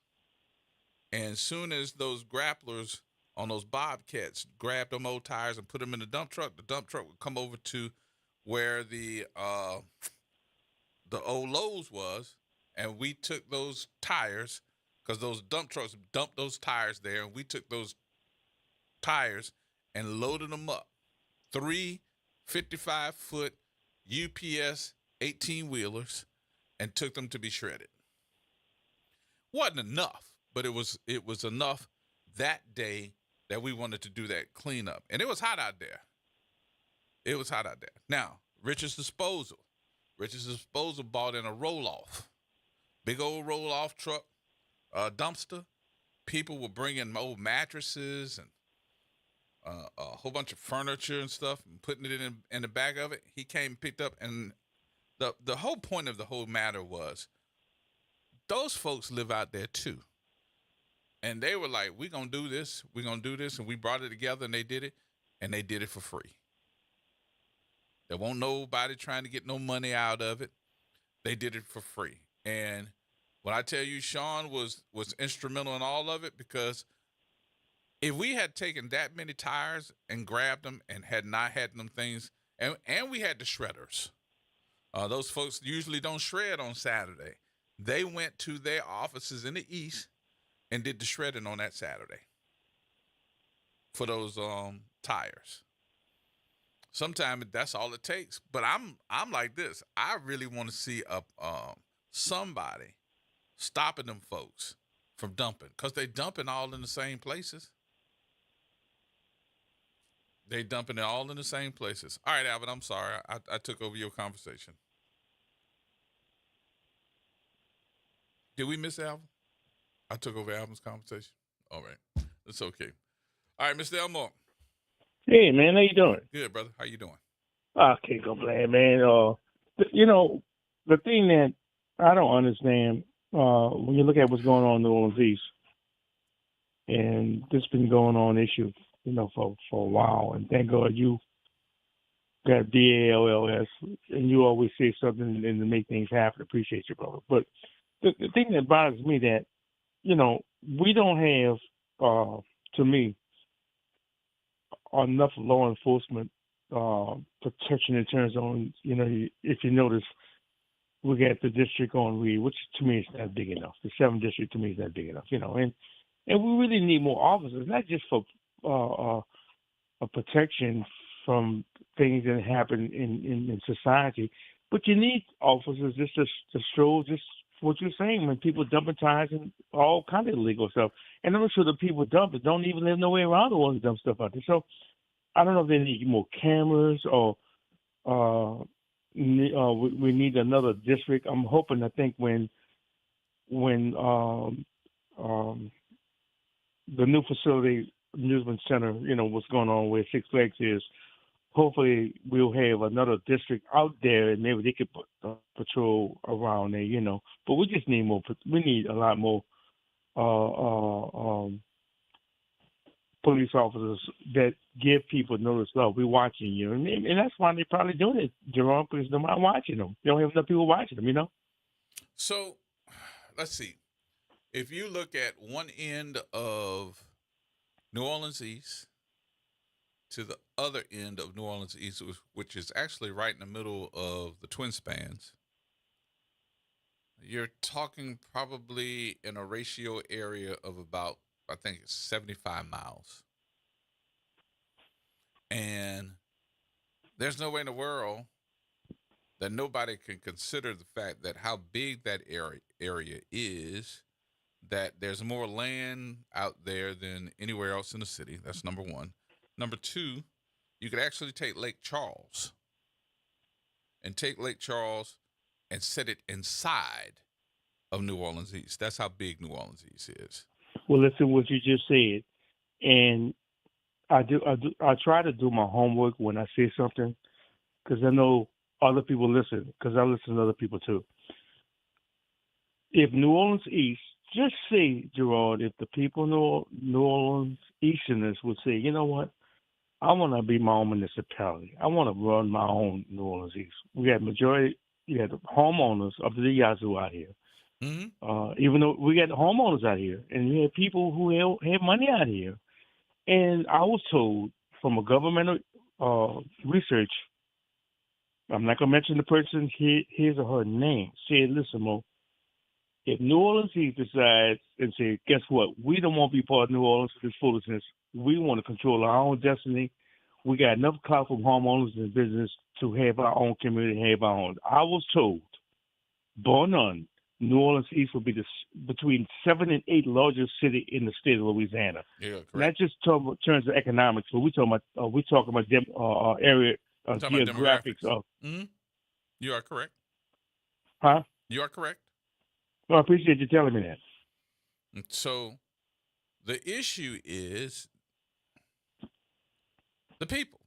And as soon as those grapplers on those bobcats grabbed them old tires and put them in the dump truck would come over to where the old Lowe's was, and we took those tires, because those dump trucks dumped those tires there, and we took those tires and loaded them up. 3 55-foot UPS 18-wheelers, and took them to be shredded. Wasn't enough, but it was enough that day that we wanted to do that cleanup. And it was hot out there. Now, Rich's Disposal bought in a roll-off, big old roll-off truck, dumpster. People were bringing old mattresses and a whole bunch of furniture and stuff and putting it in the back of it. He came, picked up, and the whole point of the whole matter was those folks live out there too. And they were like, we're going to do this. And we brought it together, and they did it for free. There won't nobody trying to get no money out of it. They did it for free. And when I tell you, Sean was instrumental in all of it, because if we had taken that many tires and grabbed them and had not had them things, and we had the shredders. Those folks usually don't shred on Saturday. They went to their offices in the East and did the shredding on that Saturday for those tires. Sometimes that's all it takes. But I'm like this. I really want to see somebody stopping them folks from dumping, because they dumping all in the same places. They dumping it all in the same places. All right, Albert, I'm sorry. I took over your conversation. Did we miss Alvin? I took over Alvin's conversation. All right. That's okay. All right, Mr. Elmore. Hey, man, how you doing? Good, brother. How you doing? I can't complain, man. The thing that I don't understand, when you look at what's going on in New Orleans East, and this has been going on issue, for a while, and thank God you got DALLS, and you always say something and to make things happen. Appreciate you, brother. But the thing that bothers me that, we don't have, to me, enough law enforcement protection in terms of, if you notice, we got the district on Reed, which to me is not big enough. The 7th district to me is not big enough, and we really need more officers, not just for a protection from things that happen in society, but you need officers just to show just what you're saying, when people dumping tires and all kind of illegal stuff. And I'm sure the people dumping don't even live no way around the ones that dump stuff out there. So I don't know if they need more cameras or we need another district. I'm hoping, I think when the new facility, amusement center, what's going on where Six Flags is, hopefully we'll have another district out there and maybe they could put patrol around there, But we just need more. We need a lot more police officers that give people notice, love, we're watching you. And that's why they probably doing it, Jerome, because nobody watching them. They don't have enough people watching them, you know? So let's see. If you look at one end of New Orleans East to the other end of New Orleans East, which is actually right in the middle of the Twin Spans, you're talking probably in a ratio area of about, I think it's 75 miles. And there's no way in the world that nobody can consider the fact that how big that area is, that there's more land out there than anywhere else in the city. That's number one. Number two, you could actually take Lake Charles and set it inside of New Orleans East. That's how big New Orleans East is. Well, listen to what you just said. And I try to do my homework when I say something, because I know other people listen, because I listen to other people too. If New Orleans East, just say, Gerard, if the people in New Orleans Easterners would say, you know what, I want to be my own municipality. I want to run my own New Orleans East. We had homeowners up to the Yazoo out here. Mm-hmm. Even though we got homeowners out here, and we had people who had money out here. And I was told from a governmental research, I'm not going to mention the person, his or her name, said, listen, Mo, if New Orleans East decides and say, guess what, we don't want to be part of New Orleans for this foolishness. We want to control our own destiny. We got enough clout from homeowners and business to have our own community, have our own. I was told, bar none, New Orleans East will be between 7 and 8 largest city in the state of Louisiana. Yeah, correct. Not just in terms of economics, but we talking about area geographics of. Mm-hmm. You are correct. Huh? You are correct. Well, I appreciate you telling me that. So, the issue is the people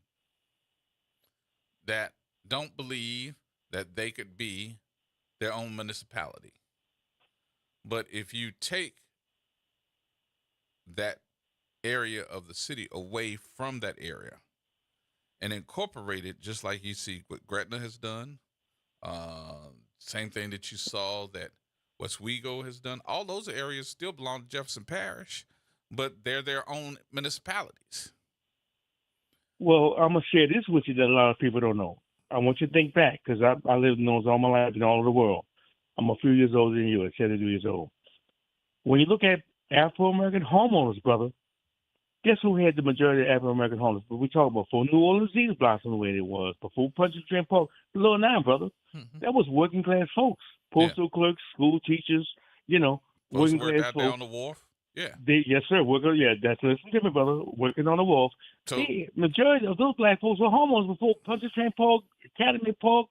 that don't believe that they could be their own municipality. But if you take that area of the city away from that area and incorporate it, just like you see what Gretna has done, same thing that you saw that Westwego has done, all those areas still belong to Jefferson Parish, but they're their own municipalities. Well, I'm going to share this with you that a lot of people don't know. I want you to think back, because I lived in those all my life in all over the world. I'm a few years older than you, at 72 years old. When you look at Afro-American homeowners, brother, guess who had the majority of Afro-American homeowners? But we talk about before New Orleans East blossomed the way it was, before Pontchartrain Park, below 9, brother. Mm-hmm. That was working class folks, postal clerks, school teachers, working class folks. Down the wharf. Yeah. Yes, sir. Listen to me, brother. Working on the wharf. So, the majority of those black folks were homeowners before Pontchartrain Park, Academy Park,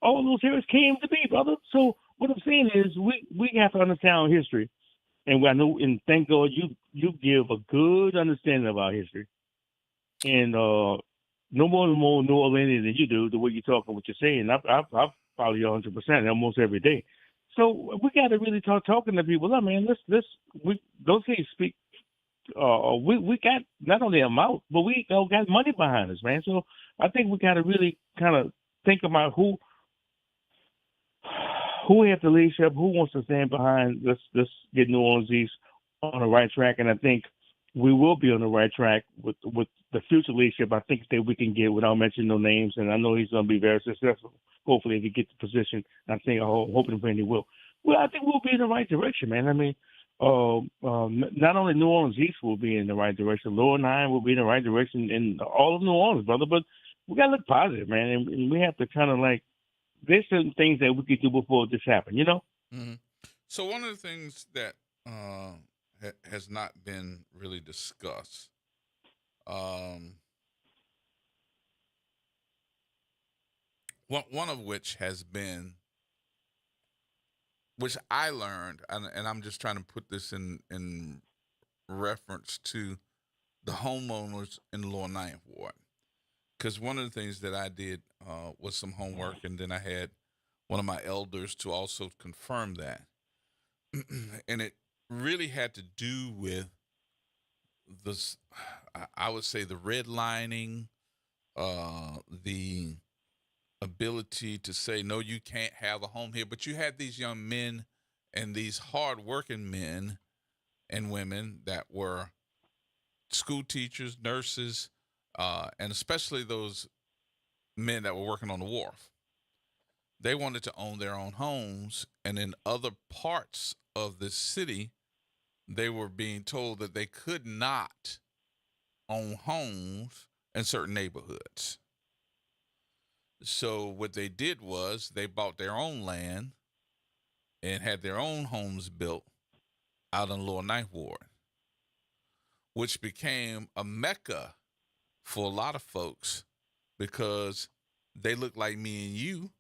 all those areas came to be, brother. So what I'm saying is we have to understand our history. And I know, and thank God you give a good understanding of our history. And no more New Orleans than you do, the way you talk and what you're saying. I follow you 100% almost every day. So we got to really talking to people. Look, man, those things speak. We got not only a mouth, but we got money behind us, man. So I think we got to really kind of think about who have the leadership, who wants to stand behind. Let's get New Orleans East on the right track, and I think we will be on the right track with the future leadership. I think that we can get without mentioning no names, and I know he's going to be very successful. Hopefully, if he gets the position, I'm hoping he will. Well, I think we'll be in the right direction, man. I mean, not only New Orleans East will be in the right direction, Lower 9 will be in the right direction, and all of New Orleans, brother. But we got to look positive, man, and we have to kind of there's certain things that we could do before this happened, Mm-hmm. So one of the things that has not been really discussed, one of which has been, which I learned, and I'm just trying to put this in reference to the homeowners in the Lower 9th Ward. Because one of the things that I did was some homework, and then I had one of my elders to also confirm that. And it really had to do with this, I would say, the redlining, the ability to say, no, you can't have a home here. But you had these young men and these hardworking men and women that were school teachers, nurses, and especially those men that were working on the wharf. They wanted to own their own homes, and in other parts of the city, they were being told that they could not own homes in certain neighborhoods. So what they did was they bought their own land and had their own homes built out in Lower Ninth Ward, which became a mecca for a lot of folks because they looked like me and you,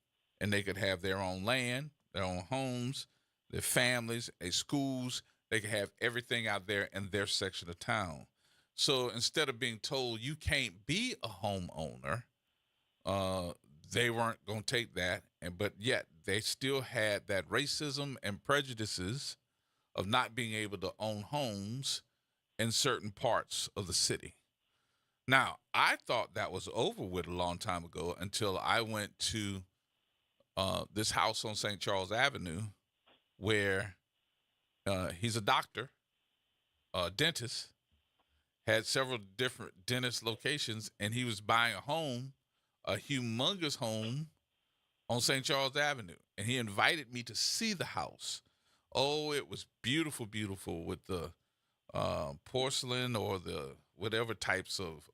and they could have their own land, their own homes, their families, their schools. They could have everything out there in their section of town. So instead of being told you can't be a homeowner, they weren't going to take that. But yet they still had that racism and prejudices of not being able to own homes in certain parts of the city. Now, I thought that was over with a long time ago until I went to this house on St. Charles Avenue where he's a doctor, a dentist, had several different dentist locations, and he was buying a home, a humongous home on St. Charles Avenue. And he invited me to see the house. Oh, it was beautiful, beautiful with the porcelain or the whatever types of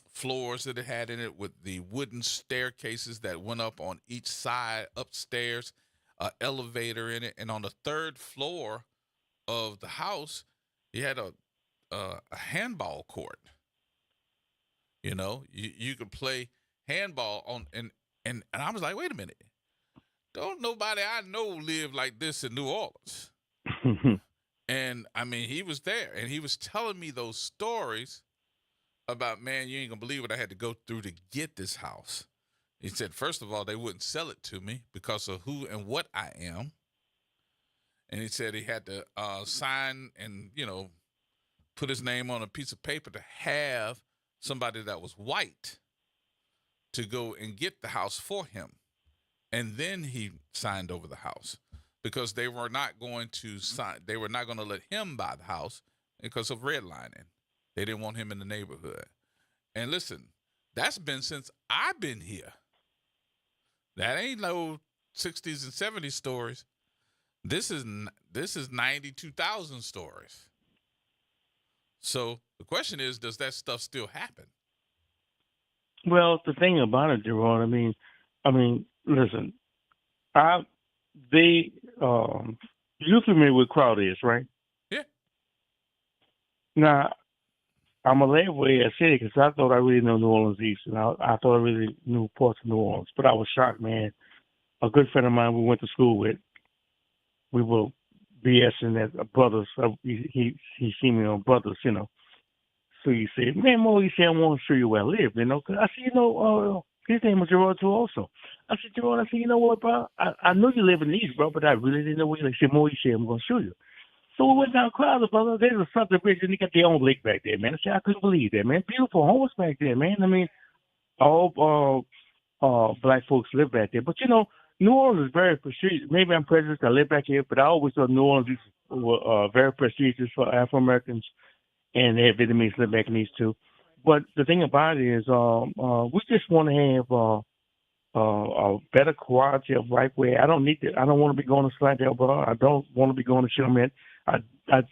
floors that it had in it, with the wooden staircases that went up on each side upstairs, elevator in it. And on the third floor of the house, he had a handball court. You know, you could play handball on, and I was like, wait a minute. Don't nobody I know live like this in New Orleans. And I mean, he was there and he was telling me those stories about, man, you ain't gonna believe what I had to go through to get this house. He said, first of all, they wouldn't sell it to me because of who and what I am. And he said he had to sign and, you know, put his name on a piece of paper to have somebody that was white to go and get the house for him. And then he signed over the house because they were not going to sign. They were not going to let him buy the house because of redlining. They didn't want him in the neighborhood. And listen, that's been since I've been here. That ain't no 60s and 70s stories. This is 92,000 stories. So the question is, does that stuff still happen? Well, the thing about it, Jerron, I mean, listen, you're familiar with crowd is, right? Yeah. Now, I'm gonna lay away I said it because I thought I really knew New Orleans East, and I thought I really knew parts of New Orleans, but I was shocked, man. A good friend of mine we went to school with, we were BSing at Brothers. He seen me on Brothers, you know. So he said, man, Mo, he said, I want to show you where I live, you know. 'Cause I said, you know, his name was Gerard too also. I said, Gerard, you know what, bro? I know you live in the East, bro, but I really didn't know where you live. He said, Mo, he said, I'm going to show you. So we went down Crowder, brother. There's a Southern Bridge, and they got their own lake back there, man. I said, I couldn't believe that, man. Beautiful homes back there, man. I mean, all black folks live back there. But, you know, New Orleans is very prestigious. Maybe I'm prejudiced. I live back here, but I always thought New Orleans was very prestigious for Afro-Americans, and they have Vietnamese live back in these too. But the thing about it is we just want to have a better quality of life where I don't want to be going to Slidell, bro. I don't want to be going to Sherman. I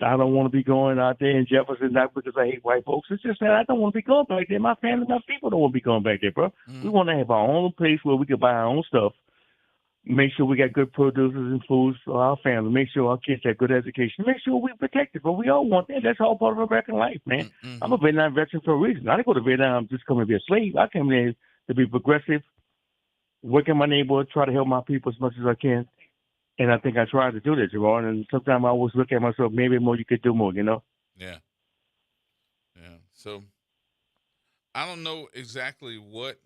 don't want to be going out there in Jefferson, not because I hate white folks. It's just that I don't want to be going back there. My family, my people don't want to be going back there, bro. We want to have our own place where we can buy our own stuff. Make sure we got good producers and foods for our family. Make sure our kids have good education. Make sure we're protected. But we all want that. That's all part of American life, man. Mm-hmm. I'm a Vietnam veteran for a reason. I didn't go to Vietnam just come to be a slave. I came there to be progressive, work in my neighborhood, try to help my people as much as I can. And I think I tried to do that, Jerron. And sometimes I always look at myself, maybe more you could do more, you know? Yeah. Yeah. So I don't know exactly what.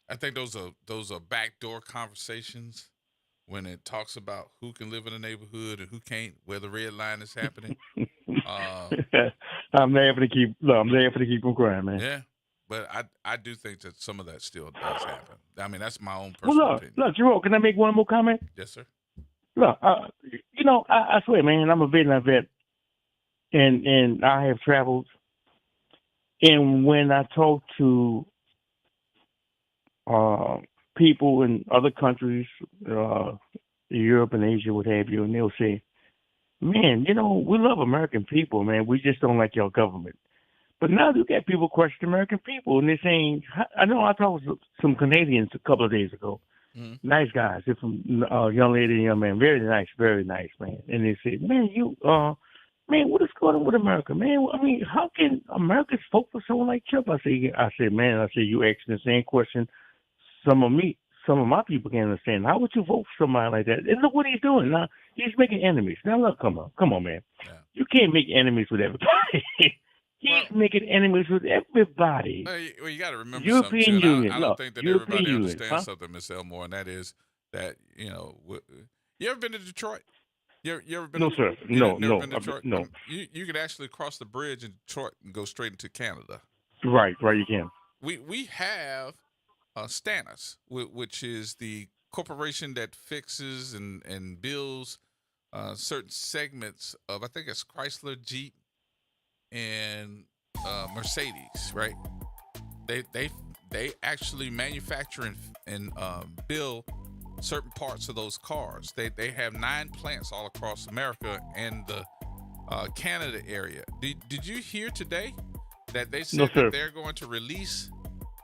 I think those are backdoor conversations when it talks about who can live in a neighborhood and who can't, where the red line is happening. I'm laughing to keep from crying, man. Yeah, but I do think that some of that still does happen. I mean, that's my own Well, personal opinion. look, Jerome, can I make one more comment? Yes, sir. Look, I swear, man, I'm a Vietnam vet, and I have traveled. And when I talk to people in other countries, Europe and Asia, what have you, and they'll say, man, we love American people, man. We just don't like your government. But now you got people questioning American people, and they're saying, I know I talked to some Canadians a couple of days ago. Mm-hmm. Nice guys. They're from young lady and young man. Very nice, man. And they said, man, what is going on with America, man? I mean, how can Americans vote for someone like Trump? I said, you asking the same question some of my people can't understand. How would you vote for somebody like that? And look what he's doing. Now, he's making enemies. Now, look, come on, man. Yeah. You can't make enemies with everybody. He's making enemies with everybody. Well, you got to remember European something. Union. I don't think that everybody understands huh? something, Miss Elmore, and that is that, you ever been to Detroit? You ever been? No, to, sir. You No, never been to Detroit? no. You can actually cross the bridge in Detroit and go straight into Canada. Right, you can. We have Stannis, which is the corporation that fixes and builds certain segments of, I think it's Chrysler, Jeep, and Mercedes, right? They actually manufacture and build certain parts of those cars. They have 9 plants all across America and the Canada area. Did you hear today that they said that they're going to release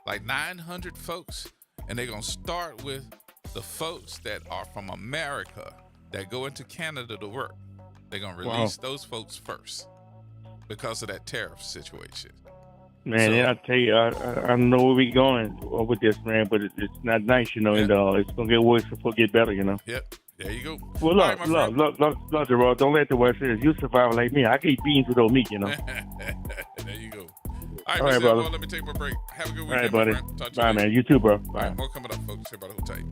like 900 folks, and they're going to start with the folks that are from America that go into Canada to work. They're going to release those folks first because of that tariff situation. Man, I tell you, I know where we're going with this, man, but it's not nice, and it's going to get worse before it get better, Yep. There you go. Well, look, Gerard, don't let the West Indies. You survive like me. I can eat beans without meat, There you go. All right, brother. Let me take my break. Have a good weekend, all right, buddy. my friend. Talk to you Bye, later. man. You too, bro. All right, more coming up, folks. Everybody hold tight.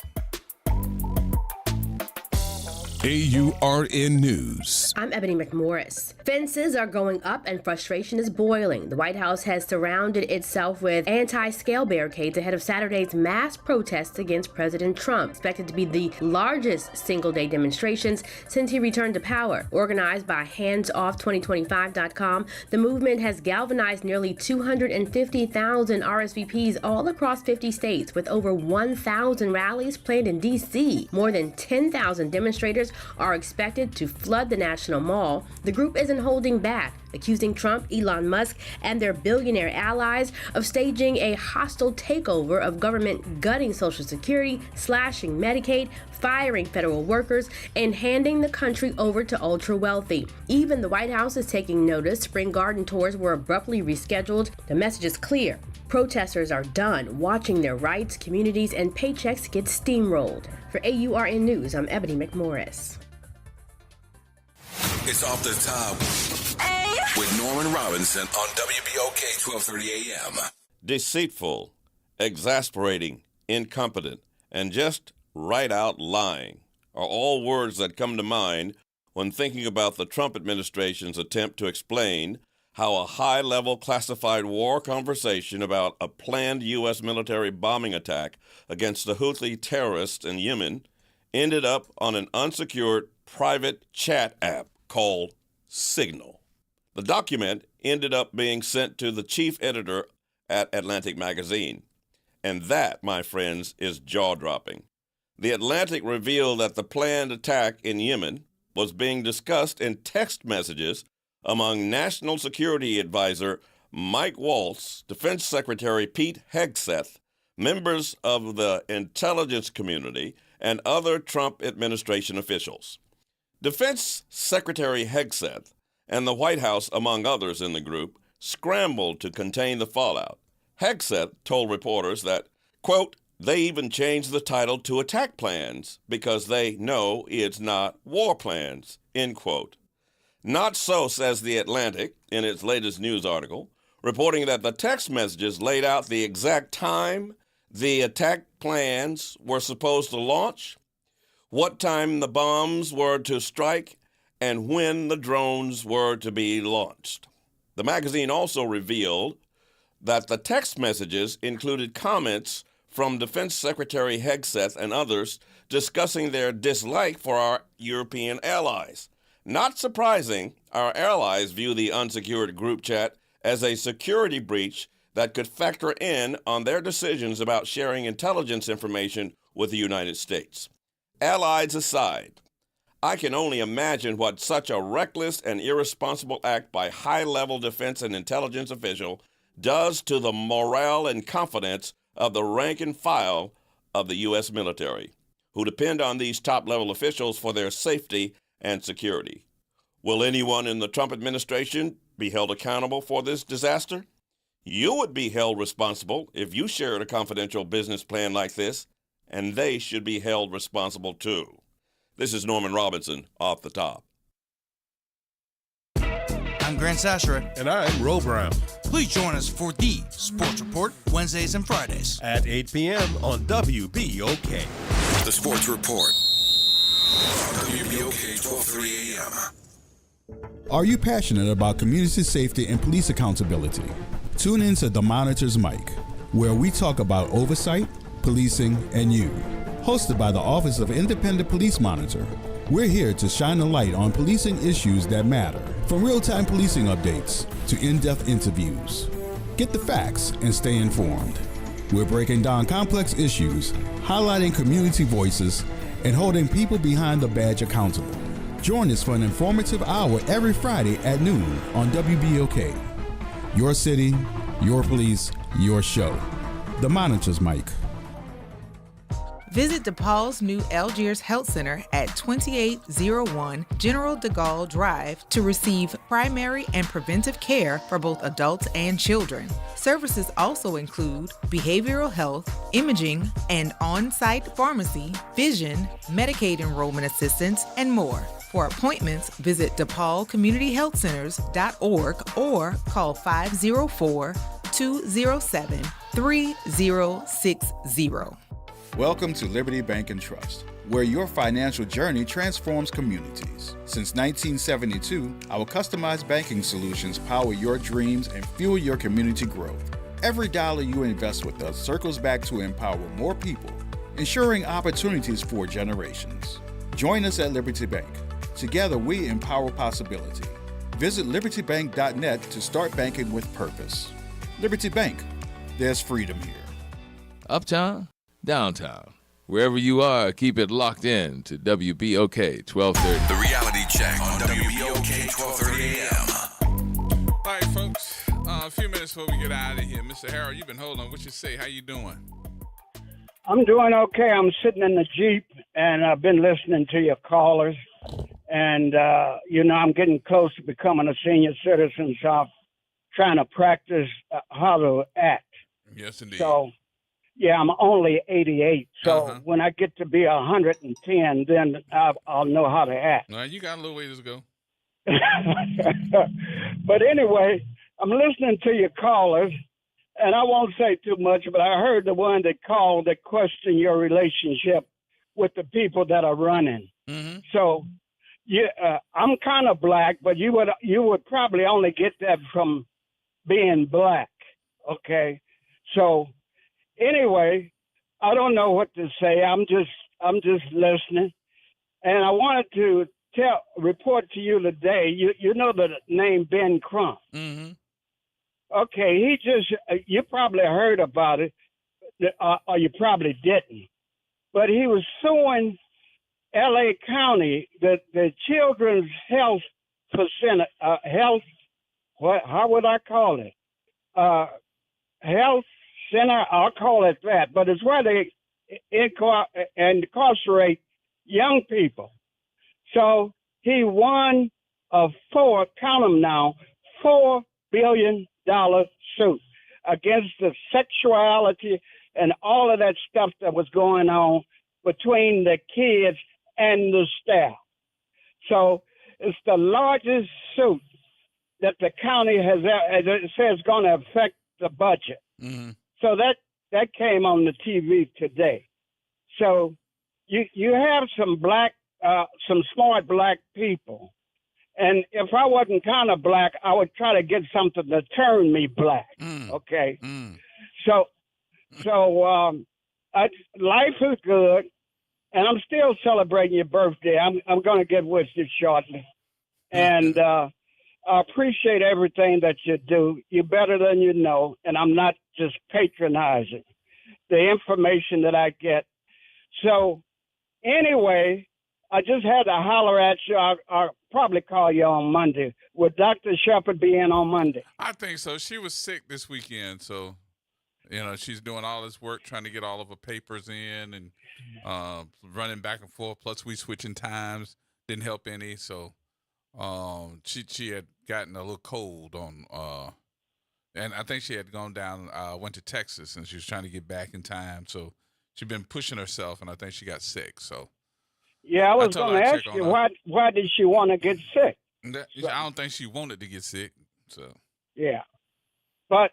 AURN News. I'm Ebony McMorris. Fences are going up and frustration is boiling. The White House has surrounded itself with anti-scale barricades ahead of Saturday's mass protests against President Trump, expected to be the largest single-day demonstrations since he returned to power. Organized by HandsOff2025.com, the movement has galvanized nearly 250,000 RSVPs all across 50 states, with over 1,000 rallies planned in D.C. More than 10,000 demonstrators are expected to flood the National Mall. The group isn't holding back, accusing Trump, Elon Musk, and their billionaire allies of staging a hostile takeover of government, gutting Social Security, slashing Medicaid, firing federal workers, and handing the country over to ultra-wealthy. Even the White House is taking notice. Spring garden tours were abruptly rescheduled. The message is clear. Protesters are done watching their rights, communities, and paychecks get steamrolled. For AURN News, I'm Ebony McMorris. It's Off the Top with Norman Robinson on WBOK 1230 AM. Deceitful, exasperating, incompetent, and just right out lying are all words that come to mind when thinking about the Trump administration's attempt to explain how a high-level classified war conversation about a planned U.S. military bombing attack against the Houthi terrorists in Yemen ended up on an unsecured private chat app called Signal. The document ended up being sent to the chief editor at Atlantic Magazine. And that, my friends, is jaw-dropping. The Atlantic revealed that the planned attack in Yemen was being discussed in text messages among National Security Advisor Mike Waltz, Defense Secretary Pete Hegseth, members of the intelligence community, and other Trump administration officials. Defense Secretary Hegseth and the White House, among others in the group, scrambled to contain the fallout. Hegseth told reporters that, quote, they even changed the title to Attack Plans because they know it's not war plans, end quote. Not so, says The Atlantic in its latest news article, reporting that the text messages laid out the exact time the attack plans were supposed to launch, what time the bombs were to strike, and when the drones were to be launched. The magazine also revealed that the text messages included comments from Defense Secretary Hegseth and others discussing their dislike for our European allies. Not surprising, our allies view the unsecured group chat as a security breach that could factor in on their decisions about sharing intelligence information with the United States. Allies aside, I can only imagine what such a reckless and irresponsible act by high-level defense and intelligence official does to the morale and confidence of the rank and file of the U.S. military, who depend on these top-level officials for their safety and security. Will anyone in the Trump administration be held accountable for this disaster? You would be held responsible if you shared a confidential business plan like this, and they should be held responsible too. This is Norman Robinson, Off the Top. I'm Grant Sashera. And I'm Ro Brown. Please join us for the Sports Report, Wednesdays and Fridays. At 8 p.m. on WBOK. The Sports Report. WBOK 1230 AM. Are you passionate about community safety and police accountability? Tune in to The Monitor's Mic, where we talk about oversight, policing, and you. Hosted by the Office of Independent Police Monitor, we're here to shine a light on policing issues that matter, from real-time policing updates to in-depth interviews. Get the facts and stay informed. We're breaking down complex issues, highlighting community voices, and holding people behind the badge accountable. Join us for an informative hour every Friday at noon on WBOK. Your city, your police, your show. The Monitor's Mic. Visit DePaul's new Algiers Health Center at 2801 General de Gaulle Drive to receive primary and preventive care for both adults and children. Services also include behavioral health, imaging, and on-site pharmacy, vision, Medicaid enrollment assistance, and more. For appointments, visit DePaulCommunityHealthCenters.org or call 504-207-3060. Welcome to Liberty Bank and Trust, where your financial journey transforms communities. Since 1972, our customized banking solutions power your dreams and fuel your community growth. Every dollar you invest with us circles back to empower more people, ensuring opportunities for generations. Join us at Liberty Bank. Together, we empower possibility. Visit libertybank.net to start banking with purpose. Liberty Bank, there's freedom here. Uptown, downtown, wherever you are, keep it locked in to WBOK 1230. The Reality Check on WBOK 1230 AM. All right, folks, a few minutes before we get out of here. Mr. Harold, you've been holding on. What you say? How you doing? I'm doing okay. I'm sitting in the Jeep, and I've been listening to your callers. And, I'm getting close to becoming a senior citizen, so I'm trying to practice how to act. Yes, indeed. So, yeah, I'm only 88. So when I get to be 110, then I'll know how to act. Now, you got a little ways to go. But anyway, I'm listening to your callers, and I won't say too much, but I heard the one that called that questioned your relationship with the people that are running. Mm-hmm. So, I'm kind of black, but you would probably only get that from being black. Okay, so anyway, I don't know what to say. I'm just listening, and I wanted to report to you today. You know the name Ben Crump. Mm-hmm. Okay, you probably heard about it, or you probably didn't, but he was suing L.A. County, the Children's Health Center, how would I call it? Health Center, I'll call it that, but it's where they incarcerate young people. So he won a $4 billion suit against the sexuality and all of that stuff that was going on between the kids and the staff. So it's the largest suit that the county has, it says, going to affect the budget. Mm-hmm. So that came on the TV today. So you have some smart black people, and if I wasn't kind of black, I would try to get something to turn me black. Okay, so life is good, and I'm still celebrating your birthday. I'm going to get with you shortly, and I appreciate everything that you do. You're better than you know, and I'm not just patronizing the information that I get. So anyway, I just had to holler at you. I'll probably call you on Monday. Would Dr. Shepard be in on Monday? I think so. She was sick this weekend, so she's doing all this work trying to get all of her papers in and running back and forth. Plus, we switching times didn't help any. So she had gotten a little cold and I think she had gone down, went to Texas, and she was trying to get back in time. So she'd been pushing herself, and I think she got sick. So. Yeah, I was going to ask you, why did she want to get sick? I don't think she wanted to get sick. So. Yeah. But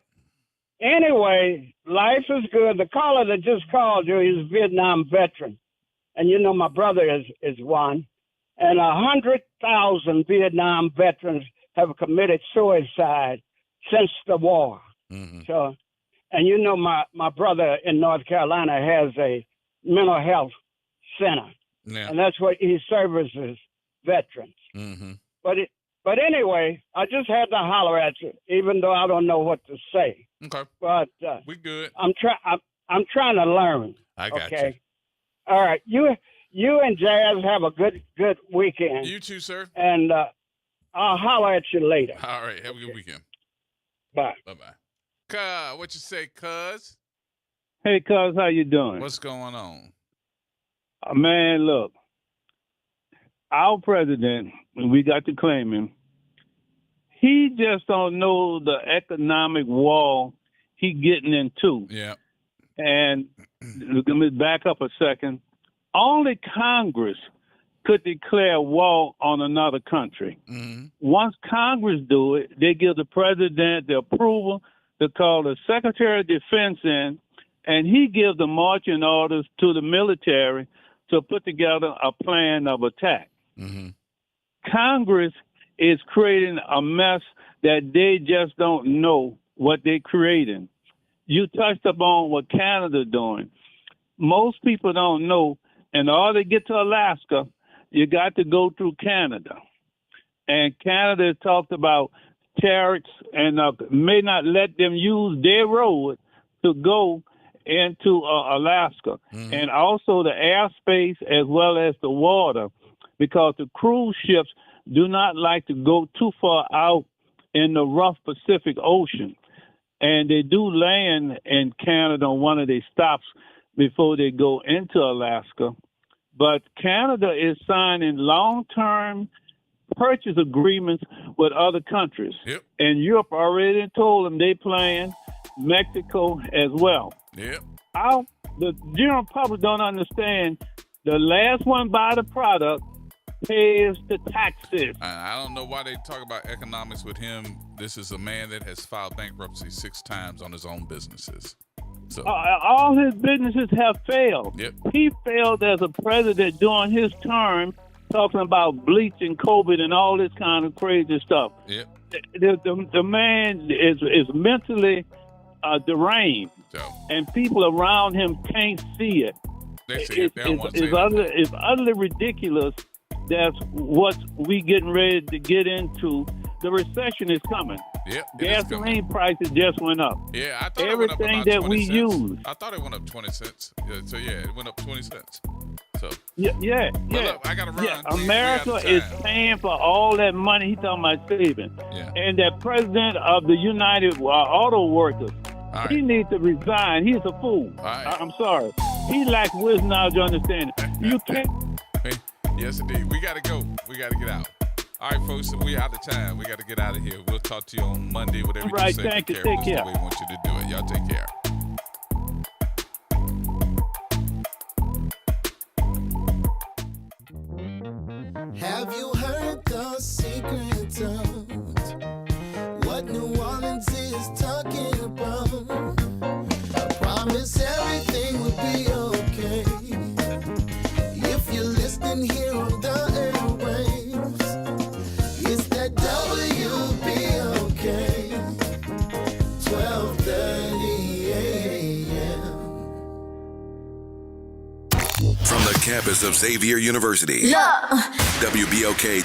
anyway, life is good. The caller that just called you is a Vietnam veteran. And you know my brother is one. And 100,000 Vietnam veterans have committed suicide since the war. Mm-hmm. So, and you know my brother in North Carolina has a mental health center. Yeah. And that's what he services veterans. Mm-hmm. But anyway, I just had to holler at you, even though I don't know what to say. Okay. But we good. I'm trying to learn. I got you. All right. You and Jazz have a good weekend. You too, sir. And I'll holler at you later. All right. Have a good weekend. Bye. Bye-bye. What you say, cuz? Hey, cuz, how you doing? What's going on? Man, look, our president, when we got to claim him, he just don't know the economic wall he getting into. Yeah. And let me back up a second. Only Congress could declare war on another country. Mm-hmm. Once Congress do it, they give the president the approval to call the Secretary of Defense in, and he gives the marching orders to the military to put together a plan of attack. Mm-hmm. Congress is creating a mess that they just don't know what they're creating. You touched upon what Canada doing. Most people don't know, in order to get to Alaska, you got to go through Canada. And Canada talked about tariffs and may not let them use their road to go into Alaska, and also the airspace as well as the water, because the cruise ships do not like to go too far out in the rough Pacific Ocean. And they do land in Canada on one of their stops before they go into Alaska. But Canada is signing long-term purchase agreements with other countries. Yep. And Europe already told them they plan, Mexico as well. Yep. The general public don't understand. The last one buy the product pays the taxes. I don't know why they talk about economics with him. This is a man that has filed bankruptcy 6 times on his own businesses. So all his businesses have failed. Yep. He failed as a president during his term, talking about bleach and COVID and all this kind of crazy stuff. Yep. The man is mentally deranged, and people around him can't see it. It's utterly ridiculous. That's what we getting ready to get into. The recession is coming. Yep, gasoline prices just went up. Yeah, I thought everything it went up about 20 that we cents. use. I thought it went up 20 cents. So it went up 20 cents. So yeah. Look, I gotta run. Yeah, America is paying for all that money. He talking about saving. Yeah. And that president of the United Auto Workers, he needs to resign. He's a fool. I'm sorry. He lacks wisdom, knowledge, understanding. You can't. Yes, indeed. We got to go. We got to get out. All right, folks, we out of time. We got to get out of here. We'll talk to you on Monday. Whatever you say. Thank you. Take care. The way we want you to do it. Y'all take care. Have you heard the secret of what New Orleans is talking about? I promise everything will be okay. campus of Xavier University. Look. WBOK 12.